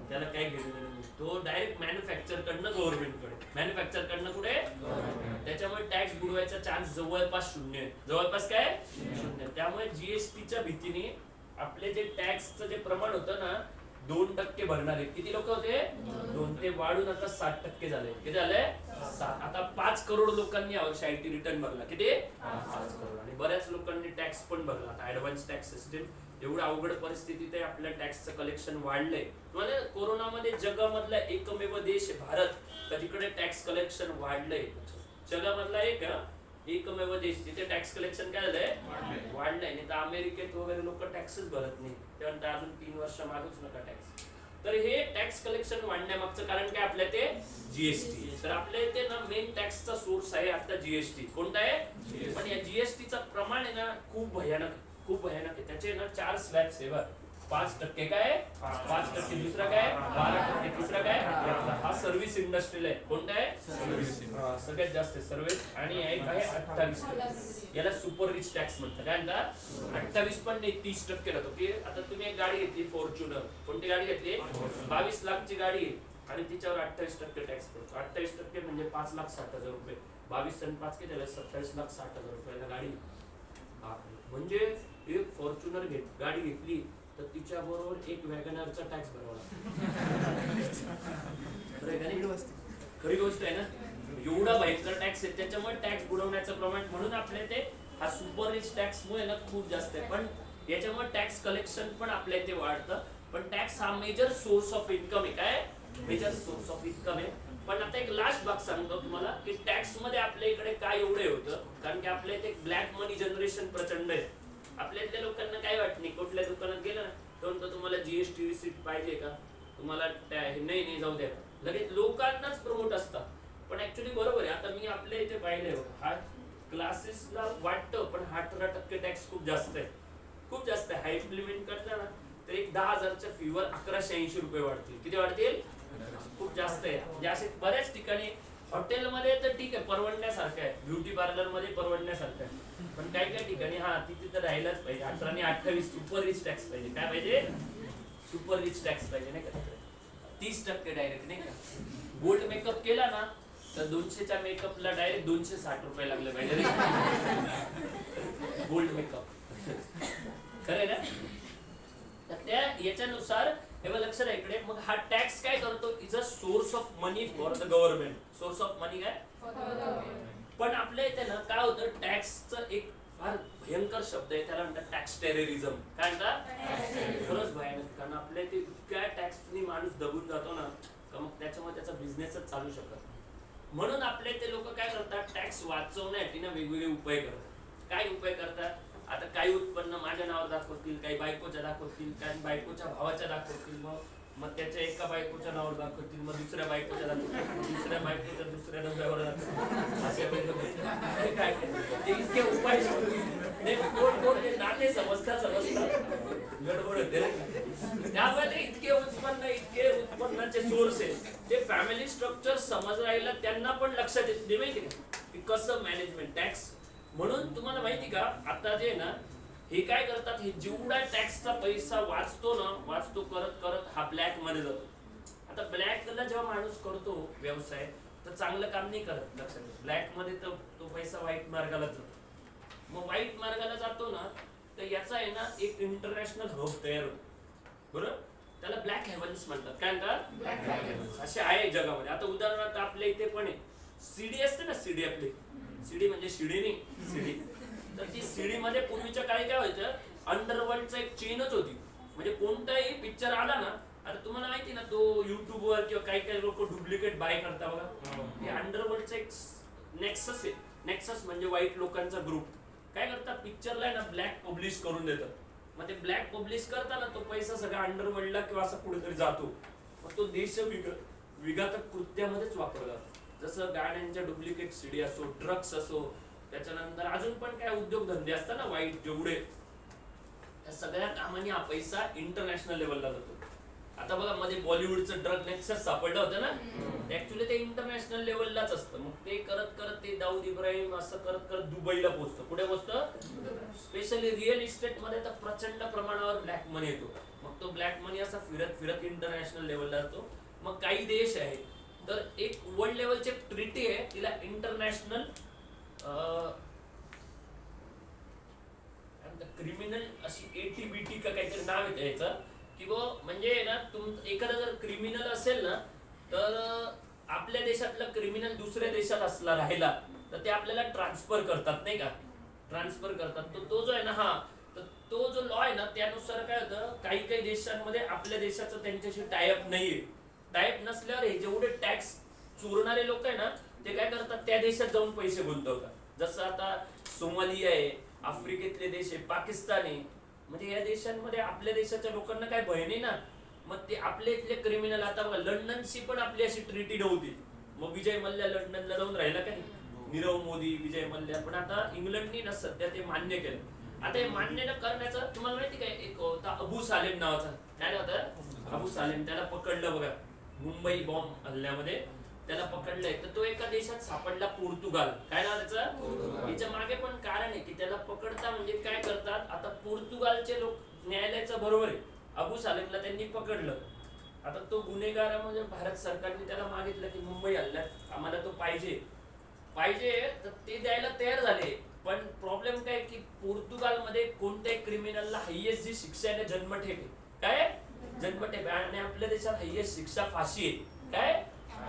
त्याला काय घेणं नाही, तो डायरेक्ट मॅन्युफॅक्चर कडनं गव्हर्नमेंटकडे. मॅन्युफॅक्चर कडनं कुठे? त्याच्यामुळे टॅक्स बुडवायचा चान्स जवळपास शून्य आहे. जवळपास काय? शून्य. त्यामुळे जीएसटीच्या भीतीने आपले जे टॅक्सचं जे प्रमाण होतं ना, 2% भरणारे किती लोक होते? 2. ते वाढून आता 60% झाले. किती झाले? 7. आता 5 करोड लोकांनी यावर्षी आयटी रिटर्न भरला. किती? 5 करोड. आणि बऱ्याच लोकांनी टॅक्स पण भरला. आता ऍडव्हान्स टॅक्स सिस्टीम एवढ्या अवघड परिस्थितीत आहे, आपल्या टॅक्सचं कलेक्शन वाढलंय. म्हणजे कोरोनामध्ये जगामधला एकमेव देश आहे भारत, तर तिकडे टॅक्स कलेक्शन वाढलंय. जगामधला एकमेव देश जिथे टॅक्स कलेक्शन काय झालंय? वाढलंय. नाही तर अमेरिकेत वगैरे लोक टॅक्सच भरत नाही, त्यानंतर अजून 3 वर्ष मागूच नका टॅक्स. तर हे टॅक्स कलेक्शन वाढण्यामागचं कारण काय? आपल्या ते जीएसटी. तर आपल्या इथे ना मेन टॅक्सचा सोर्स आहे आता जीएसटी. कोणता आहे? पण या जीएसटीचं प्रमाण आहे ना खूप भयानक आहे. त्याचे ना 4 स्लॅब्स आहे बघ. 5% काय? 5%. दुसरा काय? 12%. तिसरा काय? हा सर्व्हिस इंडस्ट्रीला आहे. कोणता आहे? सगळ्यात जास्त सर्व्हिस. आणि एक आहे 28%. याला सुपर रिच टॅक्स म्हणतात. काय म्हणतात? 28 पण नाही, 30% राहतो. की आता तुम्ही एक गाडी घेतली फॉर्च्युनर. कोणती गाडी घेतली? 22 लाखची गाडी आहे आणि तिच्यावर 28% टॅक्स पडतो. 28% म्हणजे 5,60,000 रुपये. 22 आणि 5 किती झाले? 27,60,000 रुपयाला गाडी. म्हणजे एक फॉर्च्युनर गाडी घेतली तर तिच्या बरोबर एक वॅगनरचा टॅक्स भरावा लागतो. खरी गोष्ट आहे ना. एवढा भयंकर टॅक्स आहे, त्याच्यामुळे टॅक्स बुडवण्याचं प्रमाण, म्हणून आपल्या इथे हा सुपर रिच टॅक्स मुळे ना खूप जास्त आहे. पण याच्यामुळे टॅक्स कलेक्शन पण आपल्या इथे वाढतं. पण टॅक्स हा मेजर सोर्स ऑफ इन्कम आहे. काय मेजर सोर्स ऑफ इन्कम आहे. पण आता एक लास्ट भाग सांगतो तुम्हाला की टॅक्स मध्ये आपल्या इकडे काय एवढे होतं, कारण की आपल्या इथे ब्लॅक मनी जनरेशन प्रचंड आहे. आपल्या इथल्या लोकांना काय वाटत नाही, कुठल्या दुकानात गेलं ना तर तुम्हाला जीएसटी रिसिप्ट पाहिजे का, तुम्हाला नाही जाऊ द्या, लगेच लोकांनाच प्रमोट असतात. पण ऍक्च्युली बरोबर आहे. आता मी आपल्या इथे पाहिले हा क्लासेसला वाटतं, पण 18% टॅक्स खूप जास्त आहे, खूप जास्त आहे. हा इम्प्लिमेंट करता ना तर एक 10,000च्या फीवर 1180 रुपये वाढतील. किती वाढतील? खूप जास्त आहे. म्हणजे असे बऱ्याच ठिकाणी हॉटेलमध्ये तर ठीक आहे, परवडण्यासारखं आहे, ब्युटी पार्लर मध्ये परवडण्यासारखं आहे. पण काही काही ठिकाणी तिथे तर राहिलाच पाहिजे. 18 आणि 28 सुपर रिच टॅक्स पाहिजे. काय पाहिजे? सुपर रिच टॅक्स पाहिजे, नाही का? 30% डायरेक्ट, नाही का? गोल्ड मेकअप केला ना तर 200च्या मेकअपला डायरेक्ट 260 रुपये लागले पाहिजे गोल्ड मेकअप. खरं ना? तर त्या याच्यानुसार हे लक्षात आहे इकडे. मग हा टॅक्स काय करतो? Is a source of money for the government. Source of money काय? पण आपल्या इथे ना काय होतं, टॅक्सचं एक फार भयंकर शब्द आहे, त्याला म्हणतात टॅक्स टेररिझम. काय म्हणतात? खरंच भयानक. कारण आपल्या इथे इतक्या टॅक्सनी माणूस दबून जातो ना का मग त्याच्यामुळे त्याचा बिझनेसच चालू शकत. म्हणून आपल्या इथे लोक काय करतात, टॅक्स वाचवण्यासाठी ना वेगवेगळे उपाय करतात. काय उपाय करतात? आता काही उत्पन्न माझ्या नावावर दाखवतील, काही बायकोच्या दाखवतील, काही बायकोच्या भावाच्या दाखवतील, मग त्याच्या एका बायकोच्या नावावर दाखवतील, मग दुसऱ्या बायकोच्या दाखवतील, दुसऱ्या बायकोच्या दुसऱ्या नवऱ्यावर दाखवतील. काय ते इतके उपाय कोण नाते समजतात गडबड होते. त्यामध्ये इतके उत्पन्नाचे सोर्स आहे, ते फॅमिली स्ट्रक्चर समजायला त्यांना पण लक्षात येत नाही, माहिती का, की कसं मॅनेजमेंट टॅक्स. म्हणून तुम्हाला माहिती का, आता जे ना हे काय करतात, हे जेवढा टॅक्सचा पैसा वाचतो करत करत हा ब्लॅक मध्ये जातो. आता ब्लॅकला जेव्हा माणूस करतो व्यवसाय तर चांगलं काम नाही करत, लक्षात. ब्लॅक मध्ये तर तो पैसा वाईट मार्गाला जातो. मग वाईट मार्गाला जातो ना तर याचा आहे ना एक इंटरनॅशनल हब तयार होतो, बरोबर. त्याला ब्लॅक हेव्हन्स म्हणतात. काय म्हणतात? असे आहे जगामध्ये. आता उदाहरणार्थ आपल्या इथे पण आहे सीडी असते ना, सीडी आपली, सीडी म्हणजे शिडी नाही, सीडी. तर ती सीडी मध्ये पूर्वीच्या काळी काय व्हायचं, अंडरवर्ल्डचा एक चेनच होती. म्हणजे कोणताही पिक्चर आला ना, आता तुम्हाला माहिती ना तो युट्यूबवर किंवा काही काही लोक डुप्लिकेट बाय करता बघा, हे अंडरवर्ल्डचा एक नेक्सस आहे. नेक्सस म्हणजे वाईट लोकांचा ग्रुप. काय करतात, पिक्चरला ना ब्लॅक पब्लिश करून देतात. मग ते ब्लॅक पब्लिश करताना तो पैसा सगळा अंडरवर्ल्डला किंवा असं कुठेतरी जातो. मग तो देश विघातक कृत्यामध्येच वापरला जातो. जसं गाड्यांच्या डुप्लिकेट सीडी असो, ड्रग्स असो, त्याच्यानंतर अजून पण काय उद्योगधंदे असतात ना वाईट जेवढे, त्या सगळ्या कामांनी हा पैसा इंटरनॅशनल लेवलला जातो. आता बघा मध्ये बॉलिवूडचं ड्रग नेक्सस सापडलं होतं ना, ऍक्च्युली ते इंटरनॅशनल लेवललाच असतं. मग ते करत करत ते दाऊद इब्राहिम असं करत करत दुबईला पोहोचतं. कुठे पोहोचतं? स्पेशली रिअल इस्टेट मध्ये तर प्रचंड प्रमाणावर ब्लॅक मनी येतो. मग तो ब्लॅक मनी असा फिरत फिरत इंटरनॅशनल लेवलला जातो. मग काही देश आहे तर एक वर्ल्ड लेवलची ट्रिटी आहे, तिला इंटरनॅशनल क्रिमिनल अशी एटीबीटी का काहीतरी नाव आहे याचं, की म्हणजे ना एखादा जर क्रिमिनल असेल ना तर आपल्या देशातला क्रिमिनल दुसऱ्या देशात असला राहिला तर ते आपल्याला ट्रान्सफर करतात, नाही का, ट्रान्सफर करतात. तो जो आहे ना तर तो जो लॉ आहे ना त्यानुसार काय होतं, काही काही देशांमध्ये आपल्या देशाचं त्यांच्याशी टायअप नाहीये. टायअप नसल्यावर हे जेवढे टॅक्स चोरणारे लोक आहे ना ते काय करतात, त्या देशात जाऊन पैसे गुंतवतात. जसं आता सोमालिया आहे, आफ्रिकेतले देश आहे, पाकिस्तान आहे. म्हणजे या देशांमध्ये आपल्या देशाच्या लोकांना काय भय नाही ना. मग ते आपले इथले क्रिमिनल, आता बघा लंडनशी पण आपली अशी ट्रीटी नव्हती. मग विजय मल्ल्या लंडनला जाऊन राहिला का नाही, नीरव मोदी, विजय मल्ल्या. पण आता इंग्लंडनी ना सध्या ते मान्य केलं. आता हे मान्य न करण्याचं तुम्हाला माहिती काय, एक होता अबू सालेम नावाचा, काय नाव होतं, अबू सालेम. त्याला पकडलं बघा मुंबई बॉम्ब हल्ल्यामध्ये, त्याला पकडलंय. तर तो एका देशात सापडला, पोर्तुगाल. काय नाव त्याचं? याच्या मागे पण कारण आहे की त्याला पकडता म्हणजे काय करतात, आता पोर्तुगालचे लोक न्यायालयाचं बरोबर आहे, अबू सालेमला त्यांनी पकडलं. आता तो गुन्हेगार म्हणजे भारत सरकारने त्याला मागितलं की मुंबई हल्ल्यात आम्हाला तो पाहिजे तर ते द्यायला तयार झाले. पण प्रॉब्लेम काय की पोर्तुगालमध्ये कोणत्याही क्रिमिनलला हायेस्ट जी शिक्षा आहे जन्मठेप आहे. काय जन्मठेप आहे. आणि आपल्या देशात हायेस्ट शिक्षा फाशी आहे. काय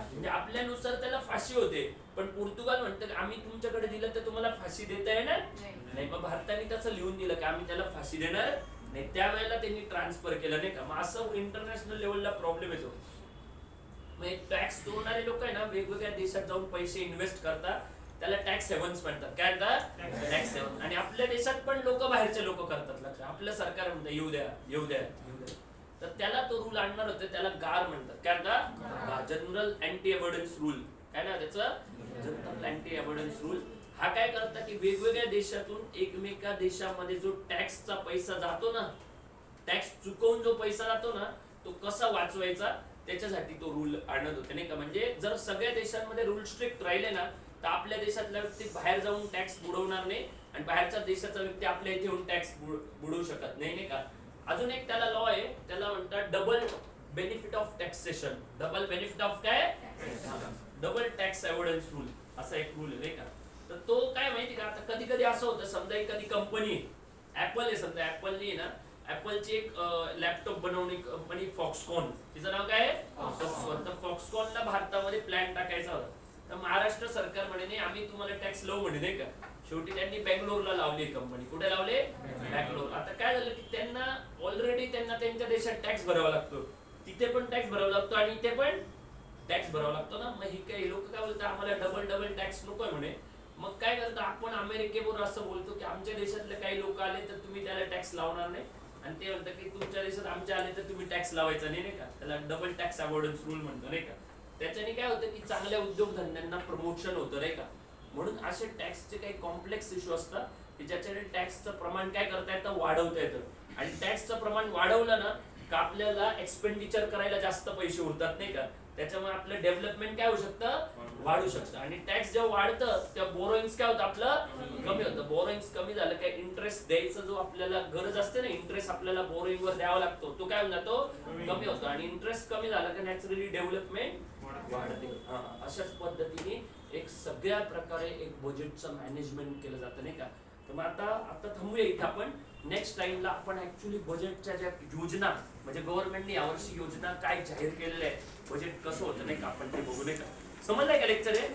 म्हणजे आपल्यानुसार त्याला फाशी होते, पण पोर्तुगाल म्हणतं की आम्ही तुमच्याकडे दिलं तर तुम्हाला फाशी देता येणार नाही. मग भारताने तसं लिहून दिलं की आम्ही त्याला फाशी देणार नाही. त्यावेळेला त्यांनी ट्रान्सफर केलं नाही का. मग असं इंटरनॅशनल लेवलला प्रॉब्लेम येतो. मग टॅक्स चोरणारे लोक आहे ना वेगवेगळ्या देशात जाऊन पैसे इन्व्हेस्ट करतात, त्याला टॅक्स हेव्हन्स म्हणतात. काय म्हणतात? Tax heaven. आणि आपल्या देशात पण लोक बाहेरचे लोक करतात. लक्ष, आपलं सरकार म्हणतं येऊ द्या येऊ द्या येऊ द्या. तर त्याला तो रूल आणणार होते, त्याला गार म्हणतात. काय म्हणतात? General anti avoidance rule. काय ना त्याचं? General anti avoidance rule. हा काय करता की वेगवेगळ्या देशातून एकमेका देशामध्ये जो टॅक्सचा पैसा जातो ना, टॅक्स चुकवून जो पैसा जातो ना, तो कसा वाचवायचा त्याच्यासाठी तो रूल आणत होते नाही का. म्हणजे जर सगळ्या देशांमध्ये रूल स्ट्रिक्ट राहिले ना, तर आपल्या देशातला व्यक्ती बाहेर जाऊन टॅक्स बुडवणार नाही आणि बाहेरच्या देशाचा व्यक्ती आपल्या इथे येऊन टॅक्स बुडवू शकत नाही नाही का. अजून एक त्याला लॉ आहे, त्याला म्हणतात double benefit of taxation. Double benefit of काय? डबल टॅक्स अवॉइडन्स रूल असा एक रूल आहे नाही का. तर तो काय माहिती का, आता कधी कधी असं होतं, समजा एखादी कंपनी ऍपल आहे, समजा ऍपलनी ना ऍपलची एक लॅपटॉप बनवणी कंपनी फॉक्सकॉन, तिचं नाव काय आहे? फॉक्सकॉन. तर फॉक्सकॉनला भारतामध्ये प्लॅन टाकायचा होता. तर महाराष्ट्र सरकार म्हणे नाही आम्ही तुम्हाला टॅक्स लावू म्हणे नाही का. शेवटी त्यांनी बँगलोरला लावली कंपनी. कुठे लावले? बँगलोर. आता काय झालं की त्यांना ऑलरेडी त्यांच्या देशात टॅक्स भरावा लागतो, तिथे पण टॅक्स भरावा लागतो आणि इथे पण टॅक्स भरावा लागतो ना. मग ही काही लोक काय बोलतात आम्हाला डबल टॅक्स नकोय म्हणे. मग काय करतो आपण अमेरिकेबरोबर असं बोलतो की आमच्या देशातले काही लोक आले तर तुम्ही त्याला टॅक्स लावणार नाही, आणि ते म्हणतात की तुमच्या देशात आमच्या आले तर तुम्ही टॅक्स लावायचा नाही नाही का. त्याला डबल टॅक्स अवॉइडन्स रूल म्हणतो नाही का. त्याच्याने काय होतं की चांगल्या उद्योगधंद्यांना प्रमोशन होतं नाही का. म्हणून असे टॅक्सचे काही कॉम्प्लेक्स इश्यू असतात की ज्याच्याने टॅक्सचं प्रमाण काय करता येतं, वाढवता येतं. आणि टॅक्सचं प्रमाण वाढवलं ना का आपल्याला एक्सपेंडिचर करायला जास्त पैसे उरतात नाही का. त्याच्यामुळे आपलं डेव्हलपमेंट काय होऊ शकतं, वाढू शकतं. आणि टॅक्स जेव्हा वाढतं तेव्हा बोरोइंग्स काय होतं, आपलं कमी होतं. बोरोइंग्स कमी झालं काय इंटरेस्ट द्यायचं जो आपल्याला गरज असते ना, इंटरेस्ट आपल्याला बोरोइंग वर द्यावा लागतो, तो काय होऊन जातो, कमी होतो. आणि इंटरेस्ट कमी झाला का नॅचरली डेव्हलपमेंट वाढते. अशाच पद्धतीने एक सगळ्या प्रकारे एक बजेटचं मॅनेजमेंट केलं जातं नाही का. तर मग आता थांबूया इथे. आपण नेक्स्ट टाइमला आपण ऍक्च्युली बजेटच्या ज्या योजना म्हणजे गव्हर्नमेंटने यावर्षी योजना काय जाहीर केलेल्या आहे, बजेट कसं होतं नाही का, आपण ते बघू नाही का. समजलंय का लेक्चर आहे?